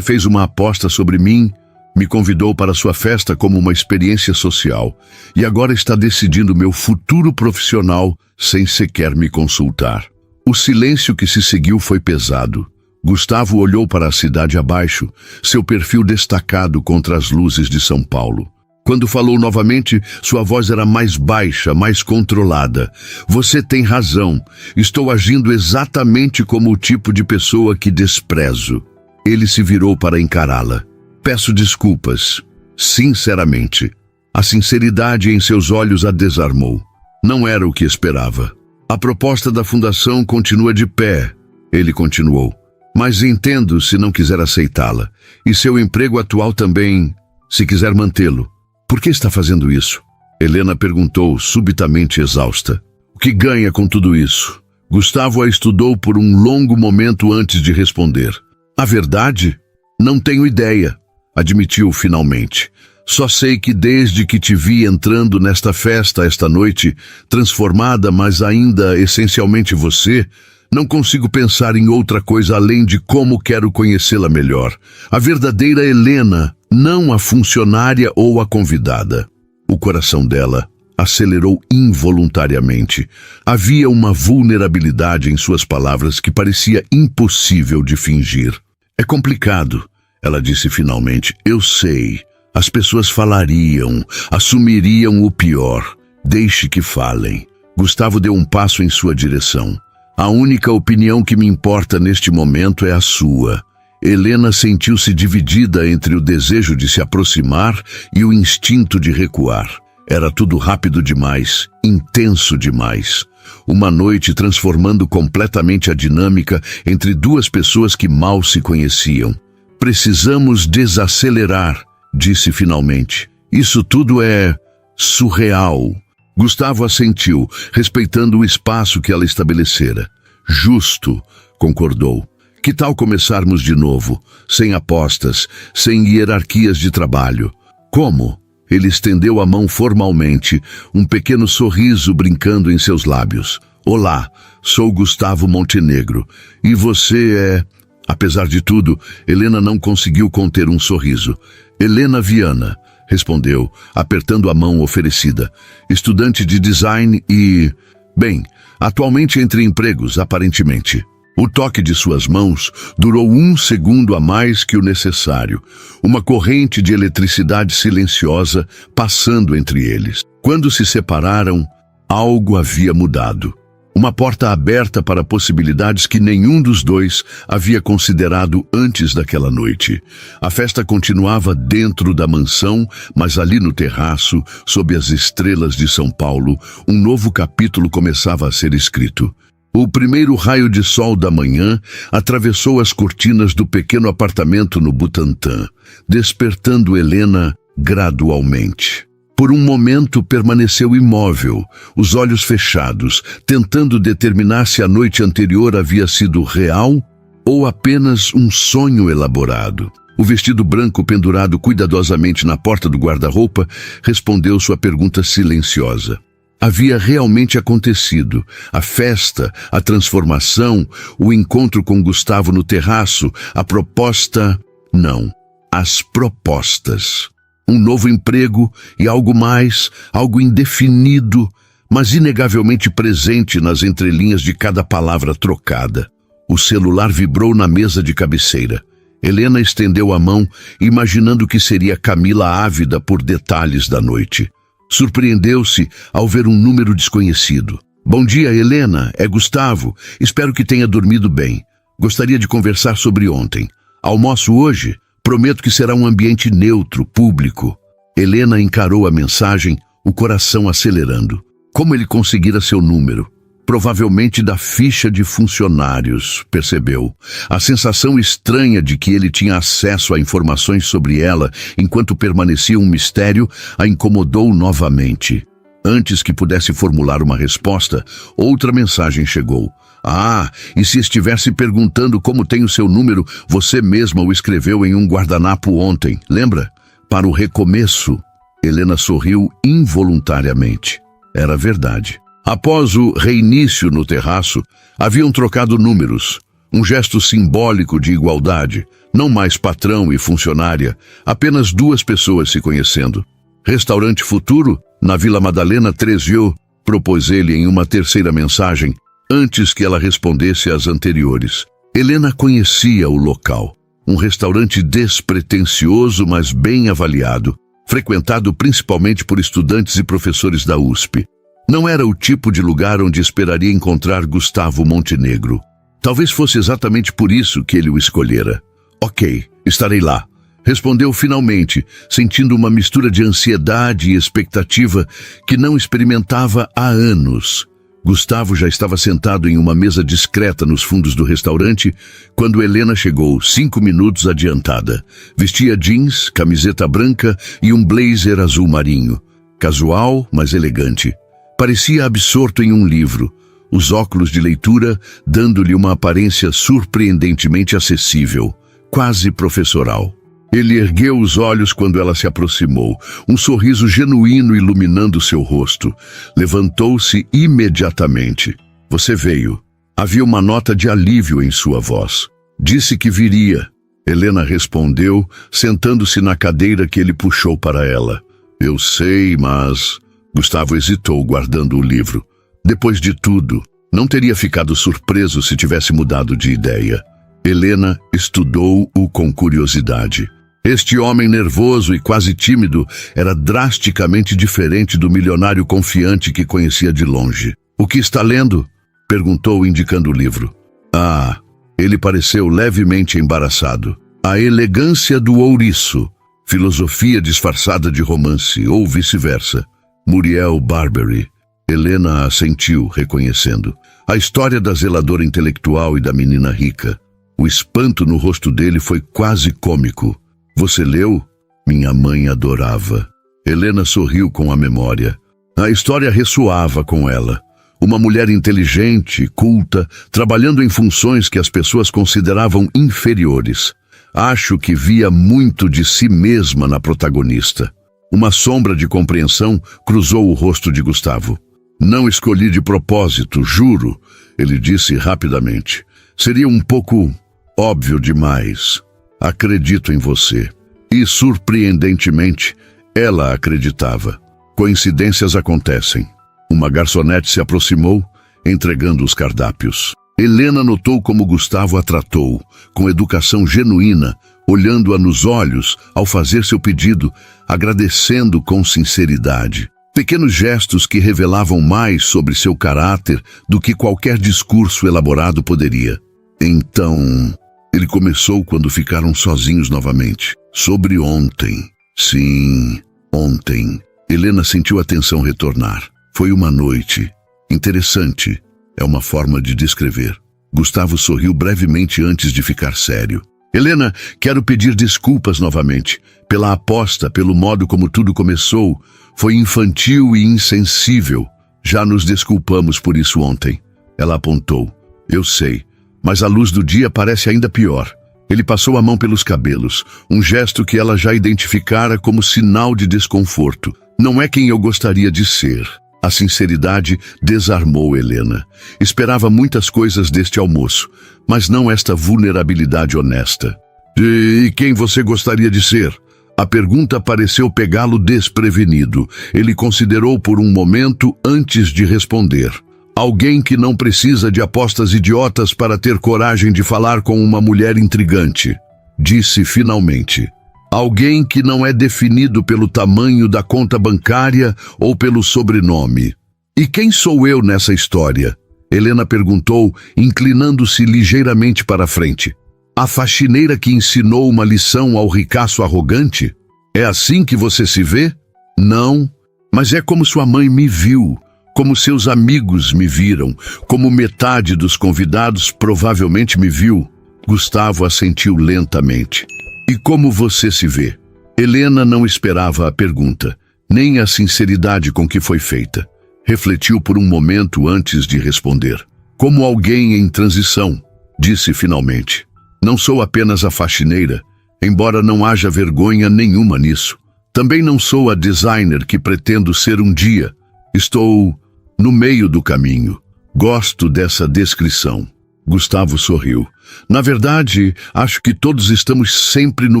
fez uma aposta sobre mim, me convidou para sua festa como uma experiência social e agora está decidindo meu futuro profissional sem sequer me consultar. O silêncio que se seguiu foi pesado. Gustavo olhou para a cidade abaixo, seu perfil destacado contra as luzes de São Paulo. Quando falou novamente, sua voz era mais baixa, mais controlada. Você tem razão. Estou agindo exatamente como o tipo de pessoa que desprezo. Ele se virou para encará-la. Peço desculpas. Sinceramente. A sinceridade em seus olhos a desarmou. Não era o que esperava. A proposta da fundação continua de pé. Ele continuou. Mas entendo se não quiser aceitá-la. E seu emprego atual também, se quiser mantê-lo. Por que está fazendo isso? Helena perguntou, subitamente exausta. O que ganha com tudo isso? Gustavo a estudou por um longo momento antes de responder. A verdade? Não tenho ideia, admitiu finalmente. Só sei que desde que te vi entrando nesta festa esta noite, transformada, mas ainda essencialmente você, não consigo pensar em outra coisa além de como quero conhecê-la melhor. A verdadeira Helena, não a funcionária ou a convidada. O coração dela acelerou involuntariamente. Havia uma vulnerabilidade em suas palavras que parecia impossível de fingir. É complicado, ela disse finalmente. Eu sei. As pessoas falariam, assumiriam o pior. Deixe que falem. Gustavo deu um passo em sua direção. A única opinião que me importa neste momento é a sua. Helena sentiu-se dividida entre o desejo de se aproximar e o instinto de recuar. Era tudo rápido demais, intenso demais. Uma noite transformando completamente a dinâmica entre duas pessoas que mal se conheciam. Precisamos desacelerar, disse finalmente. Isso tudo é surreal. Gustavo assentiu, respeitando o espaço que ela estabelecera. Justo, concordou. Que tal começarmos de novo, sem apostas, sem hierarquias de trabalho? Como? Ele estendeu a mão formalmente, um pequeno sorriso brincando em seus lábios. Olá, sou Gustavo Montenegro. E você é... Apesar de tudo, Helena não conseguiu conter um sorriso. Helena Viana, respondeu, apertando a mão oferecida. Estudante de design e... Bem, atualmente entre empregos, aparentemente. O toque de suas mãos durou 1 segundo a mais que o necessário. Uma corrente de eletricidade silenciosa passando entre eles. Quando se separaram, algo havia mudado. Uma porta aberta para possibilidades que nenhum dos dois havia considerado antes daquela noite. A festa continuava dentro da mansão, mas ali no terraço, sob as estrelas de São Paulo, um novo capítulo começava a ser escrito. O primeiro raio de sol da manhã atravessou as cortinas do pequeno apartamento no Butantã, despertando Helena gradualmente. Por um momento permaneceu imóvel, os olhos fechados, tentando determinar se a noite anterior havia sido real ou apenas um sonho elaborado. O vestido branco pendurado cuidadosamente na porta do guarda-roupa respondeu sua pergunta silenciosa. Havia realmente acontecido. A festa, a transformação, o encontro com Gustavo no terraço, a proposta... Não, as propostas. Um novo emprego e algo mais, algo indefinido, mas inegavelmente presente nas entrelinhas de cada palavra trocada. O celular vibrou na mesa de cabeceira. Helena estendeu a mão, imaginando que seria Camila ávida por detalhes da noite. Surpreendeu-se ao ver um número desconhecido. Bom dia, Helena, é Gustavo. Espero que tenha dormido bem. Gostaria de conversar sobre ontem. Almoço hoje? Prometo que será um ambiente neutro, público. Helena encarou a mensagem, o coração acelerando. Como ele conseguira seu número? Provavelmente da ficha de funcionários, percebeu. A sensação estranha de que ele tinha acesso a informações sobre ela enquanto permanecia um mistério a incomodou novamente. Antes que pudesse formular uma resposta, outra mensagem chegou. Ah, e se estivesse perguntando como tem o seu número, você mesma o escreveu em um guardanapo ontem, lembra? Para o recomeço. Helena sorriu involuntariamente. Era verdade. Após o reinício no terraço, haviam trocado números. Um gesto simbólico de igualdade, não mais patrão e funcionária, apenas duas pessoas se conhecendo. Restaurante futuro, na Vila Madalena 13, propôs ele em uma terceira mensagem, antes que ela respondesse às anteriores. Helena conhecia o local. Um restaurante despretensioso, mas bem avaliado, frequentado principalmente por estudantes e professores da USP. Não era o tipo de lugar onde esperaria encontrar Gustavo Montenegro. Talvez fosse exatamente por isso que ele o escolhera. Ok, estarei lá. Respondeu finalmente, sentindo uma mistura de ansiedade e expectativa que não experimentava há anos. Gustavo já estava sentado em uma mesa discreta nos fundos do restaurante quando Helena chegou 5 minutos adiantada. Vestia jeans, camiseta branca e um blazer azul marinho. Casual, mas elegante. Parecia absorto em um livro, os óculos de leitura dando-lhe uma aparência surpreendentemente acessível, quase professoral. Ele ergueu os olhos quando ela se aproximou, um sorriso genuíno iluminando seu rosto. Levantou-se imediatamente. Você veio. Havia uma nota de alívio em sua voz. Disse que viria. Helena respondeu, sentando-se na cadeira que ele puxou para ela. Eu sei, mas... Gustavo hesitou, guardando o livro. Depois de tudo, não teria ficado surpreso se tivesse mudado de ideia. Helena estudou-o com curiosidade. Este homem nervoso e quase tímido era drasticamente diferente do milionário confiante que conhecia de longe. O que está lendo? Perguntou, indicando o livro. Ah, ele pareceu levemente embaraçado. A elegância do ouriço, filosofia disfarçada de romance, ou vice-versa. Muriel Barbary. Helena assentiu, reconhecendo. A história da zeladora intelectual e da menina rica. O espanto no rosto dele foi quase cômico. Você leu? Minha mãe adorava. Helena sorriu com a memória. A história ressoava com ela. Uma mulher inteligente, culta, trabalhando em funções que as pessoas consideravam inferiores. Acho que via muito de si mesma na protagonista. Uma sombra de compreensão cruzou o rosto de Gustavo. Não escolhi de propósito, juro, ele disse rapidamente. Seria um pouco óbvio demais. Acredito em você. E, surpreendentemente, ela acreditava. Coincidências acontecem. Uma garçonete se aproximou, entregando os cardápios. Helena notou como Gustavo a tratou, com educação genuína, olhando-a nos olhos ao fazer seu pedido, agradecendo com sinceridade. Pequenos gestos que revelavam mais sobre seu caráter do que qualquer discurso elaborado poderia. Então, ele começou quando ficaram sozinhos novamente. Sobre ontem. Sim, ontem. Helena sentiu a tensão retornar. Foi uma noite. Interessante. É uma forma de descrever. Gustavo sorriu brevemente antes de ficar sério. Helena, quero pedir desculpas novamente. Pela aposta, pelo modo como tudo começou. Foi infantil e insensível. Já nos desculpamos por isso ontem. Ela apontou. Eu sei, mas a luz do dia parece ainda pior. Ele passou a mão pelos cabelos, um gesto que ela já identificara como sinal de desconforto. Não é quem eu gostaria de ser. A sinceridade desarmou Helena. Esperava muitas coisas deste almoço, mas não esta vulnerabilidade honesta. E quem você gostaria de ser? A pergunta pareceu pegá-lo desprevenido. Ele considerou por um momento antes de responder. Alguém que não precisa de apostas idiotas para ter coragem de falar com uma mulher intrigante. Disse finalmente. Alguém que não é definido pelo tamanho da conta bancária ou pelo sobrenome. E quem sou eu nessa história? Helena perguntou, inclinando-se ligeiramente para a frente. A faxineira que ensinou uma lição ao ricaço arrogante? É assim que você se vê? Não, mas é como sua mãe me viu, como seus amigos me viram, como metade dos convidados provavelmente me viu. Gustavo assentiu lentamente. E como você se vê? Helena não esperava a pergunta, nem a sinceridade com que foi feita. Refletiu por um momento antes de responder. Como alguém em transição, disse finalmente. Não sou apenas a faxineira, embora não haja vergonha nenhuma nisso. Também não sou a designer que pretendo ser um dia. Estou no meio do caminho. Gosto dessa descrição. Gustavo sorriu. Na verdade, acho que todos estamos sempre no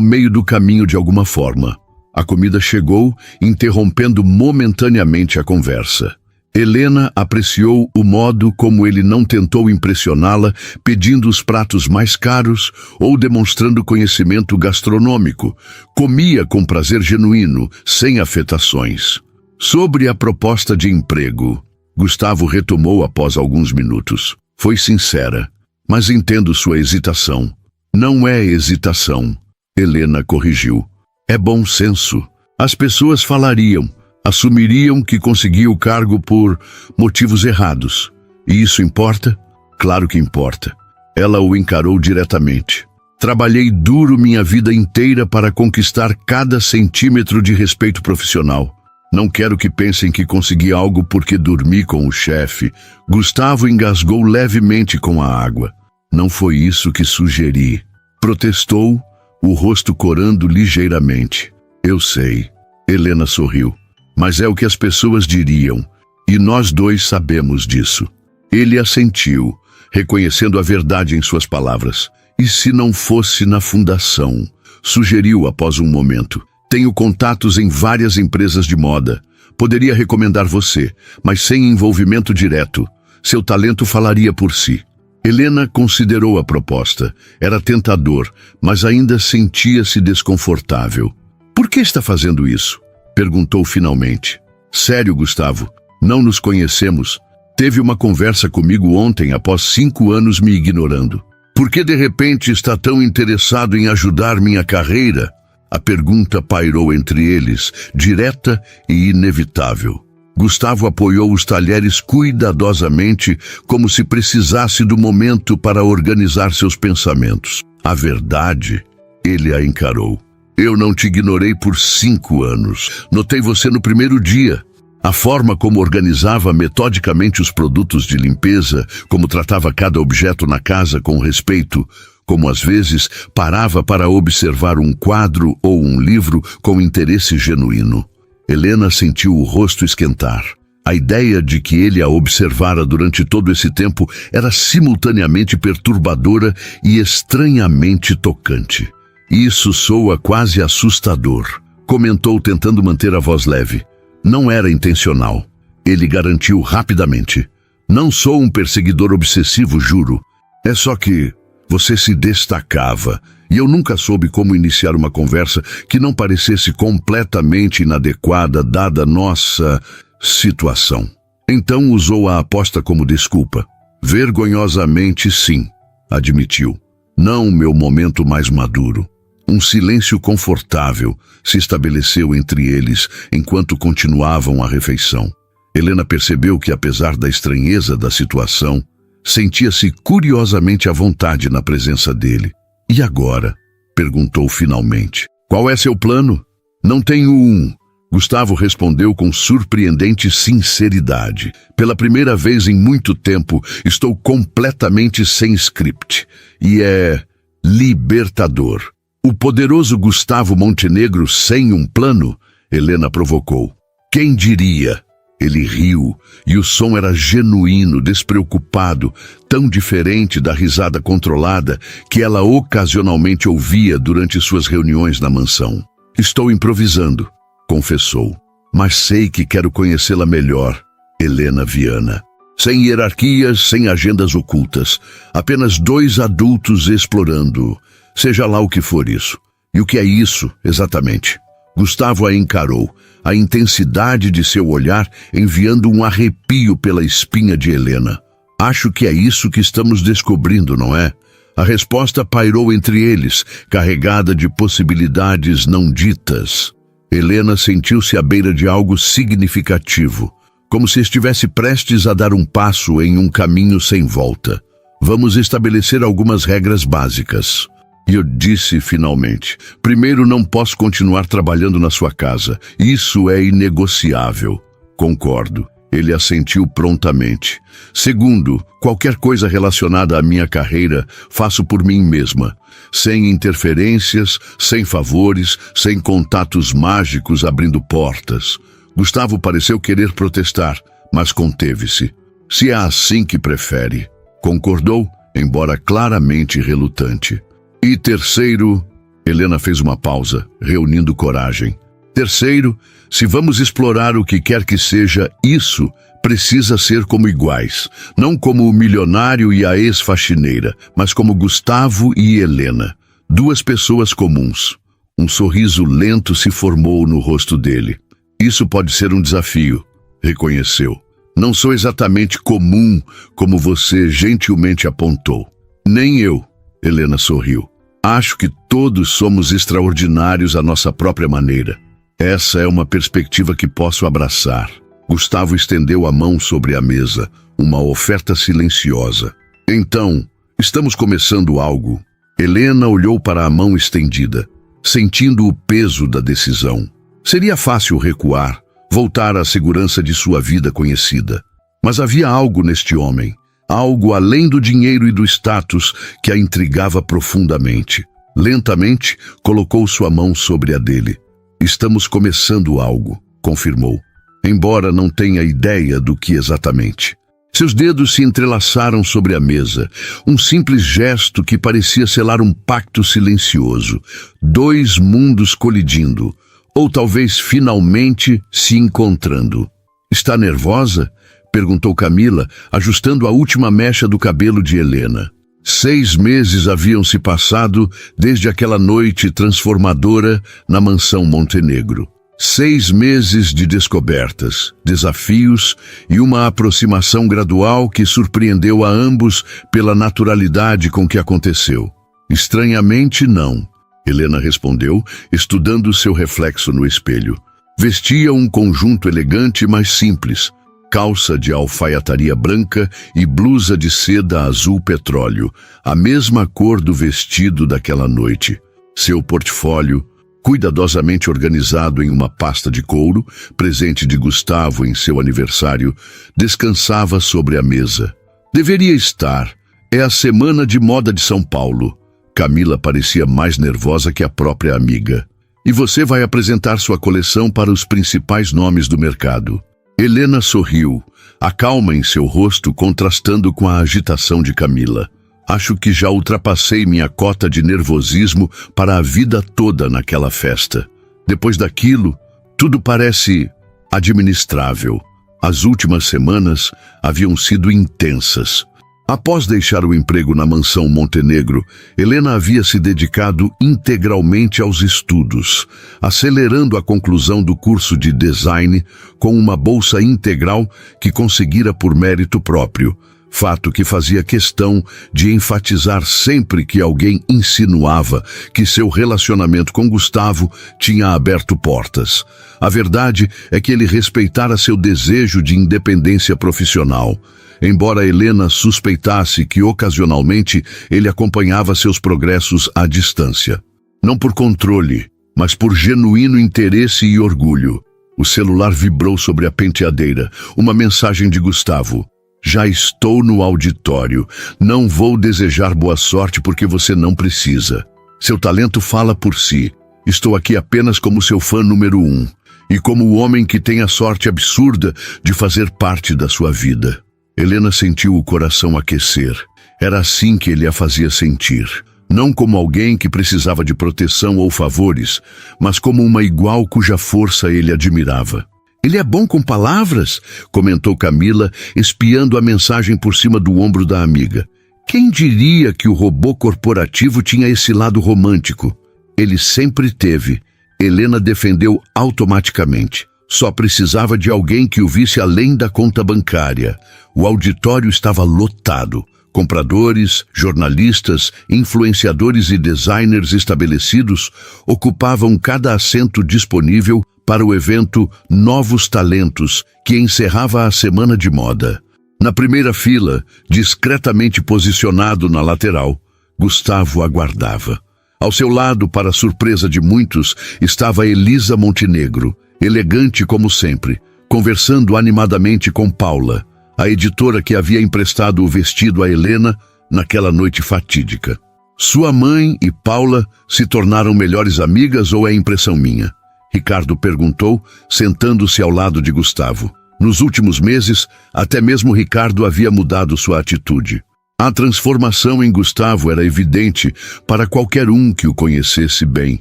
meio do caminho de alguma forma. A comida chegou, interrompendo momentaneamente a conversa. Helena apreciou o modo como ele não tentou impressioná-la, pedindo os pratos mais caros ou demonstrando conhecimento gastronômico. Comia com prazer genuíno, sem afetações. Sobre a proposta de emprego, Gustavo retomou após alguns minutos. Foi sincera, mas entendo sua hesitação. Não é hesitação, Helena corrigiu. É bom senso. As pessoas falariam, Assumiriam que consegui o cargo por motivos errados. E isso importa? Claro que importa. Ela o encarou diretamente. Trabalhei duro minha vida inteira para conquistar cada centímetro de respeito profissional. Não quero que pensem que consegui algo porque dormi com o chefe. Gustavo engasgou levemente com a água. Não foi isso que sugeri. Protestou, o rosto corando ligeiramente. Eu sei. Helena sorriu. Mas é o que as pessoas diriam. E nós dois sabemos disso. Ele assentiu, reconhecendo a verdade em suas palavras. E se não fosse na fundação? Sugeriu após um momento. Tenho contatos em várias empresas de moda. Poderia recomendar você, mas sem envolvimento direto. Seu talento falaria por si. Helena considerou a proposta. Era tentador, mas ainda sentia-se desconfortável. Por que está fazendo isso? Perguntou finalmente. Sério, Gustavo, não nos conhecemos. Teve uma conversa comigo ontem após 5 anos me ignorando. Por que de repente está tão interessado em ajudar minha carreira? A pergunta pairou entre eles, direta e inevitável. Gustavo apoiou os talheres cuidadosamente, como se precisasse do momento para organizar seus pensamentos. A verdade, ele a encarou. Eu não te ignorei por 5 anos. Notei você no primeiro dia. A forma como organizava metodicamente os produtos de limpeza, como tratava cada objeto na casa com respeito, como às vezes parava para observar um quadro ou um livro com interesse genuíno. Helena sentiu o rosto esquentar. A ideia de que ele a observara durante todo esse tempo era simultaneamente perturbadora e estranhamente tocante. Isso soa quase assustador, comentou tentando manter a voz leve. Não era intencional. Ele garantiu rapidamente. Não sou um perseguidor obsessivo, juro. É só que você se destacava e eu nunca soube como iniciar uma conversa que não parecesse completamente inadequada dada nossa situação. Então usou a aposta como desculpa. Vergonhosamente, sim, admitiu. Não o meu momento mais maduro. Um silêncio confortável se estabeleceu entre eles enquanto continuavam a refeição. Helena percebeu que, apesar da estranheza da situação, sentia-se curiosamente à vontade na presença dele. E agora? Perguntou finalmente. Qual é seu plano? Não tenho um. Gustavo respondeu com surpreendente sinceridade. Pela primeira vez em muito tempo, estou completamente sem script. E é libertador. O poderoso Gustavo Montenegro sem um plano? Helena provocou. Quem diria? Ele riu, e o som era genuíno, despreocupado, tão diferente da risada controlada que ela ocasionalmente ouvia durante suas reuniões na mansão. Estou improvisando, confessou. Mas sei que quero conhecê-la melhor, Helena Viana. Sem hierarquias, sem agendas ocultas. Apenas 2 adultos explorando. Seja lá o que for isso. E o que é isso, exatamente? Gustavo a encarou, a intensidade de seu olhar enviando um arrepio pela espinha de Helena. Acho que é isso que estamos descobrindo, não é? A resposta pairou entre eles, carregada de possibilidades não ditas. Helena sentiu-se à beira de algo significativo, como se estivesse prestes a dar um passo em um caminho sem volta. Vamos estabelecer algumas regras básicas. E eu disse finalmente, primeiro, não posso continuar trabalhando na sua casa. Isso é inegociável. Concordo. Ele assentiu prontamente. Segundo, qualquer coisa relacionada à minha carreira, faço por mim mesma. Sem interferências, sem favores, sem contatos mágicos abrindo portas. Gustavo pareceu querer protestar, mas conteve-se. Se é assim que prefere. Concordou, embora claramente relutante. E terceiro, Helena fez uma pausa, reunindo coragem. Terceiro, se vamos explorar o que quer que seja, isso precisa ser como iguais. Não como o milionário e a ex-faxineira, mas como Gustavo e Helena. 2 pessoas comuns. Um sorriso lento se formou no rosto dele. Isso pode ser um desafio, reconheceu. Não sou exatamente comum, como você gentilmente apontou. Nem eu. Helena sorriu. Acho que todos somos extraordinários à nossa própria maneira. Essa é uma perspectiva que posso abraçar. Gustavo estendeu a mão sobre a mesa, uma oferta silenciosa. Então, estamos começando algo. Helena olhou para a mão estendida, sentindo o peso da decisão. Seria fácil recuar, voltar à segurança de sua vida conhecida. Mas havia algo neste homem, algo além do dinheiro e do status que a intrigava profundamente. Lentamente, colocou sua mão sobre a dele. Estamos começando algo, confirmou, embora não tenha ideia do que exatamente. Seus dedos se entrelaçaram sobre a mesa, um simples gesto que parecia selar um pacto silencioso. Dois mundos colidindo, ou talvez finalmente se encontrando. Está nervosa? Perguntou Camila, ajustando a última mecha do cabelo de Helena. 6 meses haviam se passado desde aquela noite transformadora na mansão Montenegro. 6 meses de descobertas, desafios e uma aproximação gradual que surpreendeu a ambos pela naturalidade com que aconteceu. Estranhamente, não, Helena respondeu, estudando seu reflexo no espelho. Vestia um conjunto elegante, mas simples, calça de alfaiataria branca e blusa de seda azul petróleo, a mesma cor do vestido daquela noite. Seu portfólio, cuidadosamente organizado em uma pasta de couro, presente de Gustavo em seu aniversário, descansava sobre a mesa. Deveria estar. É a Semana de Moda de São Paulo. Camila parecia mais nervosa que a própria amiga. E você vai apresentar sua coleção para os principais nomes do mercado. Helena sorriu, a calma em seu rosto contrastando com a agitação de Camila. Acho que já ultrapassei minha cota de nervosismo para a vida toda naquela festa. Depois daquilo, tudo parece administrável. As últimas semanas haviam sido intensas. Após deixar o emprego na mansão Montenegro, Helena havia se dedicado integralmente aos estudos, acelerando a conclusão do curso de design com uma bolsa integral que conseguira por mérito próprio, fato que fazia questão de enfatizar sempre que alguém insinuava que seu relacionamento com Gustavo tinha aberto portas. A verdade é que ele respeitara seu desejo de independência profissional, embora Helena suspeitasse que ocasionalmente ele acompanhava seus progressos à distância. Não por controle, mas por genuíno interesse e orgulho. O celular vibrou sobre a penteadeira, uma mensagem de Gustavo. Já estou no auditório. Não vou desejar boa sorte porque você não precisa. Seu talento fala por si. Estou aqui apenas como seu fã número 1 e como o homem que tem a sorte absurda de fazer parte da sua vida. Helena sentiu o coração aquecer. Era assim que ele a fazia sentir. Não como alguém que precisava de proteção ou favores, mas como uma igual cuja força ele admirava. Ele é bom com palavras, comentou Camila, espiando a mensagem por cima do ombro da amiga. Quem diria que o robô corporativo tinha esse lado romântico? Ele sempre teve. Helena defendeu automaticamente. Só precisava de alguém que o visse além da conta bancária. O auditório estava lotado. Compradores, jornalistas, influenciadores e designers estabelecidos ocupavam cada assento disponível para o evento Novos Talentos, que encerrava a Semana de Moda. Na primeira fila, discretamente posicionado na lateral, Gustavo aguardava. Ao seu lado, para a surpresa de muitos, estava Elisa Montenegro, elegante como sempre, conversando animadamente com Paula, a editora que havia emprestado o vestido a Helena naquela noite fatídica. Sua mãe e Paula se tornaram melhores amigas ou é impressão minha? Ricardo perguntou, sentando-se ao lado de Gustavo. Nos últimos meses, até mesmo Ricardo havia mudado sua atitude. A transformação em Gustavo era evidente para qualquer um que o conhecesse bem.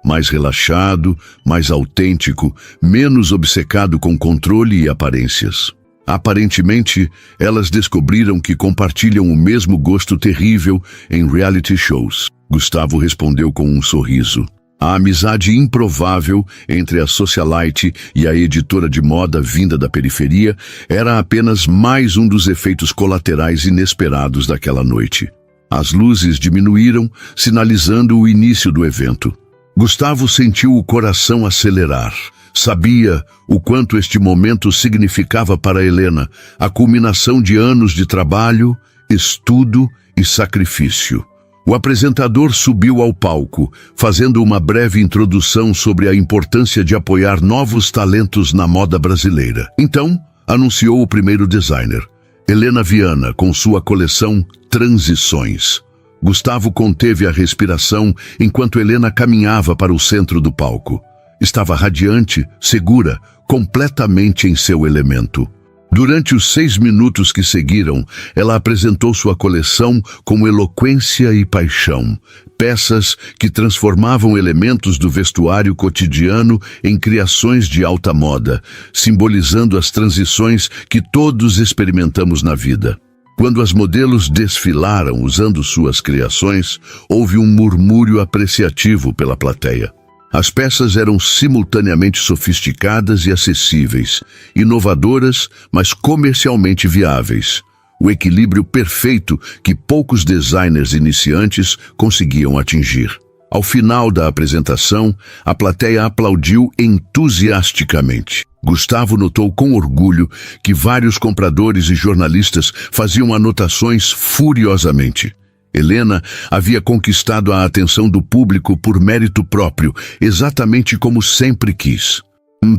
Mais relaxado, mais autêntico, menos obcecado com controle e aparências. Aparentemente, elas descobriram que compartilham o mesmo gosto terrível em reality shows. Gustavo respondeu com um sorriso. A amizade improvável entre a socialite e a editora de moda vinda da periferia era apenas mais um dos efeitos colaterais inesperados daquela noite. As luzes diminuíram, sinalizando o início do evento. Gustavo sentiu o coração acelerar. Sabia o quanto este momento significava para Helena, a culminação de anos de trabalho, estudo e sacrifício. O apresentador subiu ao palco, fazendo uma breve introdução sobre a importância de apoiar novos talentos na moda brasileira. Então, anunciou o primeiro designer, Helena Viana, com sua coleção Transições. Gustavo conteve a respiração enquanto Helena caminhava para o centro do palco. Estava radiante, segura, completamente em seu elemento. Durante os 6 minutos que seguiram, ela apresentou sua coleção com eloquência e paixão. Peças que transformavam elementos do vestuário cotidiano em criações de alta moda, simbolizando as transições que todos experimentamos na vida. Quando as modelos desfilaram usando suas criações, houve um murmúrio apreciativo pela plateia. As peças eram simultaneamente sofisticadas e acessíveis, inovadoras, mas comercialmente viáveis. O equilíbrio perfeito que poucos designers iniciantes conseguiam atingir. Ao final da apresentação, a plateia aplaudiu entusiasticamente. Gustavo notou com orgulho que vários compradores e jornalistas faziam anotações furiosamente. Helena havia conquistado a atenção do público por mérito próprio, exatamente como sempre quis.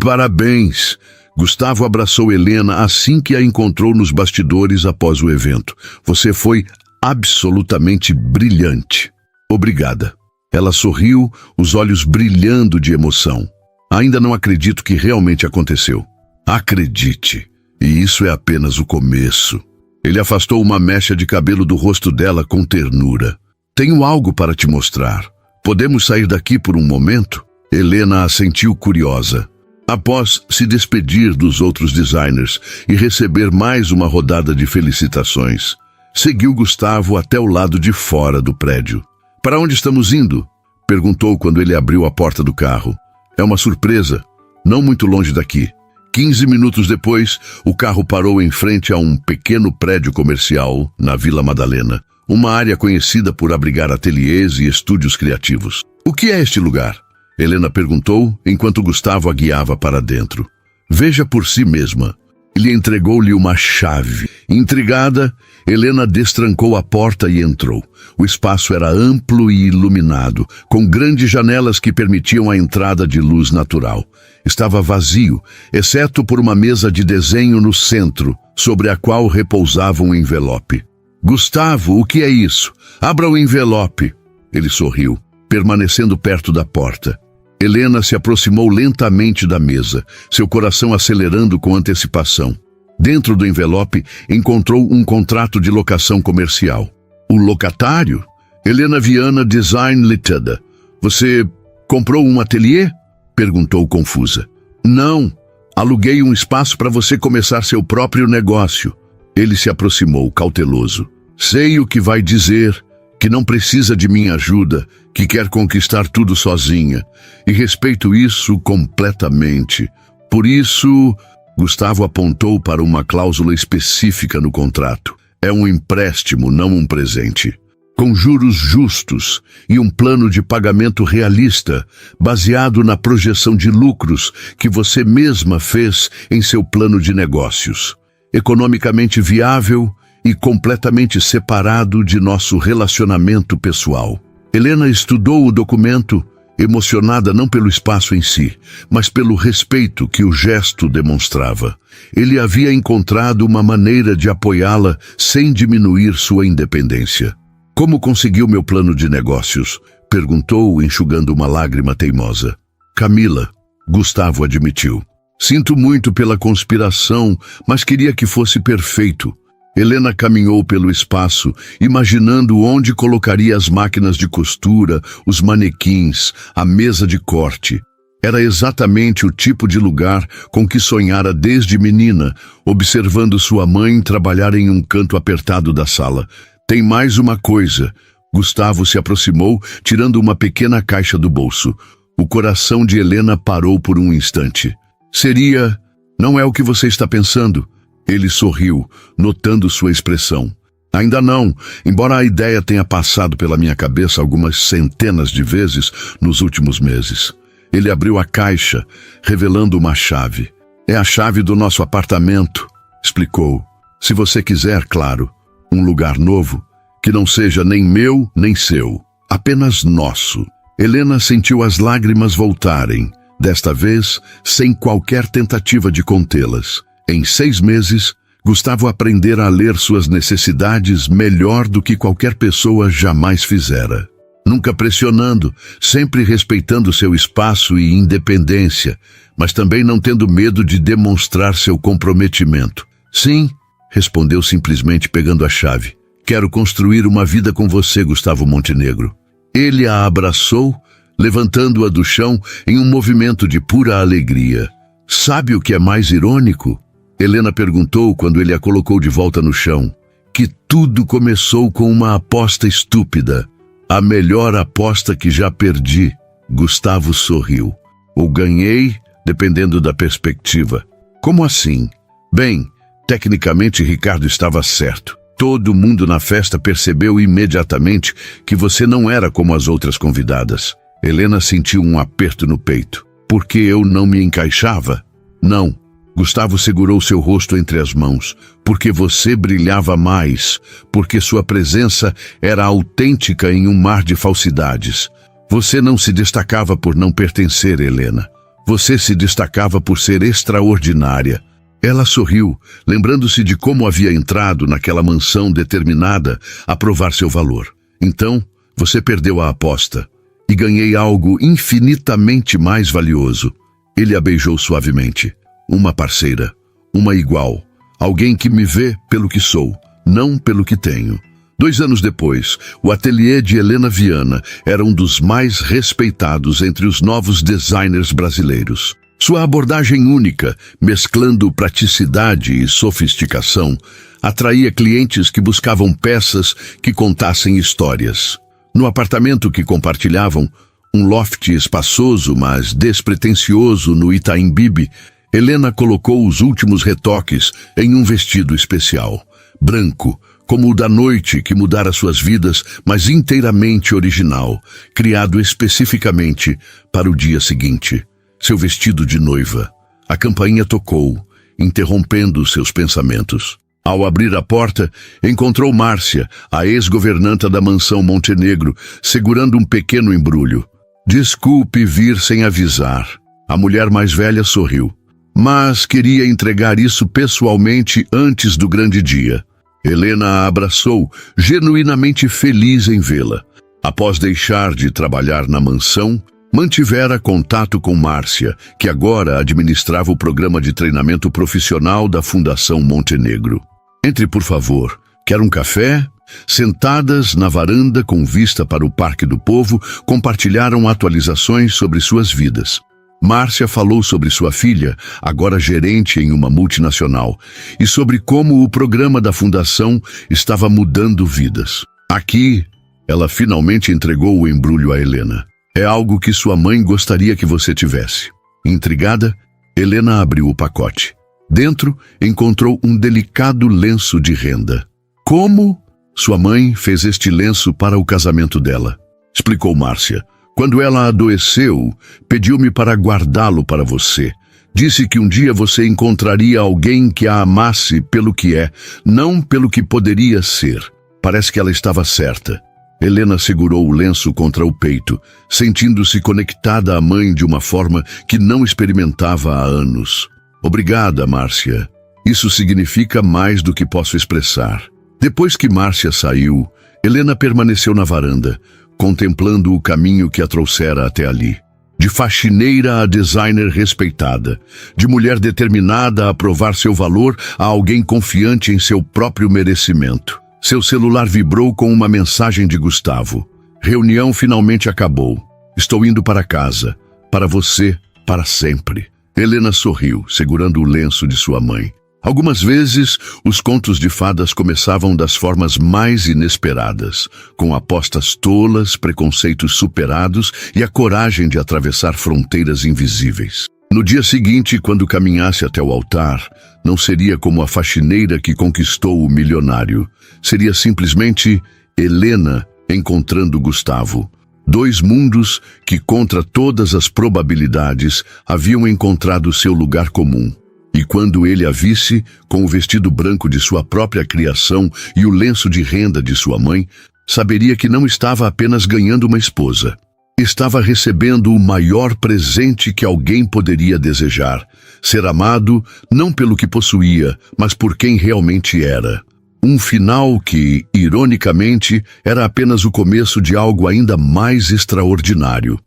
Parabéns! Gustavo abraçou Helena assim que a encontrou nos bastidores após o evento. Você foi absolutamente brilhante. Obrigada. Ela sorriu, os olhos brilhando de emoção. Ainda não acredito que realmente aconteceu. Acredite, e isso é apenas o começo. Ele afastou uma mecha de cabelo do rosto dela com ternura. Tenho algo para te mostrar. Podemos sair daqui por um momento? Helena assentiu curiosa. Após se despedir dos outros designers e receber mais uma rodada de felicitações, seguiu Gustavo até o lado de fora do prédio. Para onde estamos indo? Perguntou quando ele abriu a porta do carro. É uma surpresa, não muito longe daqui. 15 minutos depois, o carro parou em frente a um pequeno prédio comercial na Vila Madalena, uma área conhecida por abrigar ateliês e estúdios criativos. O que é este lugar? Helena perguntou enquanto Gustavo a guiava para dentro. Veja por si mesma. Ele entregou-lhe uma chave. Intrigada, Helena destrancou a porta e entrou. O espaço era amplo e iluminado, com grandes janelas que permitiam a entrada de luz natural. Estava vazio, exceto por uma mesa de desenho no centro, sobre a qual repousava um envelope. Gustavo, o que é isso? Abra o envelope. Ele sorriu, permanecendo perto da porta. Helena se aproximou lentamente da mesa, seu coração acelerando com antecipação. Dentro do envelope, encontrou um contrato de locação comercial. O locatário? Helena Viana Design Limitada. Você comprou um ateliê? Perguntou confusa. Não, aluguei um espaço para você começar seu próprio negócio. Ele se aproximou, cauteloso. Sei o que vai dizer, que não precisa de minha ajuda, que quer conquistar tudo sozinha. E respeito isso completamente. Por isso, Gustavo apontou para uma cláusula específica no contrato. É um empréstimo, não um presente. Com juros justos e um plano de pagamento realista, baseado na projeção de lucros que você mesma fez em seu plano de negócios. Economicamente viável e completamente separado de nosso relacionamento pessoal. Helena estudou o documento, emocionada não pelo espaço em si, mas pelo respeito que o gesto demonstrava. Ele havia encontrado uma maneira de apoiá-la sem diminuir sua independência. Como conseguiu meu plano de negócios? Perguntou, enxugando uma lágrima teimosa. Camila, Gustavo admitiu. Sinto muito pela conspiração, mas queria que fosse perfeito. Helena caminhou pelo espaço, imaginando onde colocaria as máquinas de costura, os manequins, a mesa de corte. Era exatamente o tipo de lugar com que sonhara desde menina, observando sua mãe trabalhar em um canto apertado da sala. Tem mais uma coisa. Gustavo se aproximou, tirando uma pequena caixa do bolso. O coração de Helena parou por um instante. Seria... Não é o que você está pensando? Ele sorriu, notando sua expressão. Ainda não, embora a ideia tenha passado pela minha cabeça algumas centenas de vezes nos últimos meses. Ele abriu a caixa, revelando uma chave. É a chave do nosso apartamento, explicou. Se você quiser, claro, um lugar novo, que não seja nem meu nem seu, apenas nosso. Helena sentiu as lágrimas voltarem, desta vez sem qualquer tentativa de contê-las. Em 6 meses, Gustavo aprendera a ler suas necessidades melhor do que qualquer pessoa jamais fizera. Nunca pressionando, sempre respeitando seu espaço e independência, mas também não tendo medo de demonstrar seu comprometimento. Sim, respondeu simplesmente pegando a chave. Quero construir uma vida com você, Gustavo Montenegro. Ele a abraçou, levantando-a do chão em um movimento de pura alegria. Sabe o que é mais irônico? Helena perguntou quando ele a colocou de volta no chão. Que tudo começou com uma aposta estúpida. A melhor aposta que já perdi. Gustavo sorriu. Ou ganhei, dependendo da perspectiva. Como assim? Bem, tecnicamente Ricardo estava certo. Todo mundo na festa percebeu imediatamente que você não era como as outras convidadas. Helena sentiu um aperto no peito. Porque eu não me encaixava? Não. Gustavo segurou seu rosto entre as mãos. Porque você brilhava mais. Porque sua presença era autêntica em um mar de falsidades. Você não se destacava por não pertencer, Helena. Você se destacava por ser extraordinária. Ela sorriu, lembrando-se de como havia entrado naquela mansão determinada a provar seu valor. Então, você perdeu a aposta. E ganhei algo infinitamente mais valioso. Ele a beijou suavemente. Uma parceira, uma igual, alguém que me vê pelo que sou, não pelo que tenho. 2 anos depois, o ateliê de Helena Viana era um dos mais respeitados entre os novos designers brasileiros. Sua abordagem única, mesclando praticidade e sofisticação, atraía clientes que buscavam peças que contassem histórias. No apartamento que compartilhavam, um loft espaçoso, mas despretensioso no Itaim Bibi, Helena colocou os últimos retoques em um vestido especial, branco, como o da noite que mudara suas vidas, mas inteiramente original, criado especificamente para o dia seguinte. Seu vestido de noiva. A campainha tocou, interrompendo seus pensamentos. Ao abrir a porta, encontrou Márcia, a ex-governanta da mansão Montenegro, segurando um pequeno embrulho. Desculpe vir sem avisar. A mulher mais velha sorriu. Mas queria entregar isso pessoalmente antes do grande dia. Helena a abraçou, genuinamente feliz em vê-la. Após deixar de trabalhar na mansão, mantivera contato com Márcia, que agora administrava o programa de treinamento profissional da Fundação Montenegro. Entre, por favor. Quer um café? Sentadas na varanda com vista para o Parque do Povo, compartilharam atualizações sobre suas vidas. Márcia falou sobre sua filha, agora gerente em uma multinacional, e sobre como o programa da Fundação estava mudando vidas. Aqui, ela finalmente entregou o embrulho a Helena. É algo que sua mãe gostaria que você tivesse. Intrigada, Helena abriu o pacote. Dentro, encontrou um delicado lenço de renda. Como? Sua mãe fez este lenço para o casamento dela, explicou Márcia. Quando ela adoeceu, pediu-me para guardá-lo para você. Disse que um dia você encontraria alguém que a amasse pelo que é, não pelo que poderia ser. Parece que ela estava certa. Helena segurou o lenço contra o peito, sentindo-se conectada à mãe de uma forma que não experimentava há anos. Obrigada, Márcia. Isso significa mais do que posso expressar. Depois que Márcia saiu, Helena permaneceu na varanda, contemplando o caminho que a trouxera até ali. De faxineira a designer respeitada, de mulher determinada a provar seu valor a alguém confiante em seu próprio merecimento. Seu celular vibrou com uma mensagem de Gustavo. Reunião finalmente acabou. Estou indo para casa. Para você, para sempre. Helena sorriu, segurando o lenço de sua mãe. Algumas vezes, os contos de fadas começavam das formas mais inesperadas, com apostas tolas, preconceitos superados e a coragem de atravessar fronteiras invisíveis. No dia seguinte, quando caminhasse até o altar, não seria como a faxineira que conquistou o milionário. Seria simplesmente Helena encontrando Gustavo. Dois mundos que, contra todas as probabilidades, haviam encontrado seu lugar comum. E quando ele a visse, com o vestido branco de sua própria criação e o lenço de renda de sua mãe, saberia que não estava apenas ganhando uma esposa. Estava recebendo o maior presente que alguém poderia desejar: ser amado não pelo que possuía, mas por quem realmente era. Um final que, ironicamente, era apenas o começo de algo ainda mais extraordinário.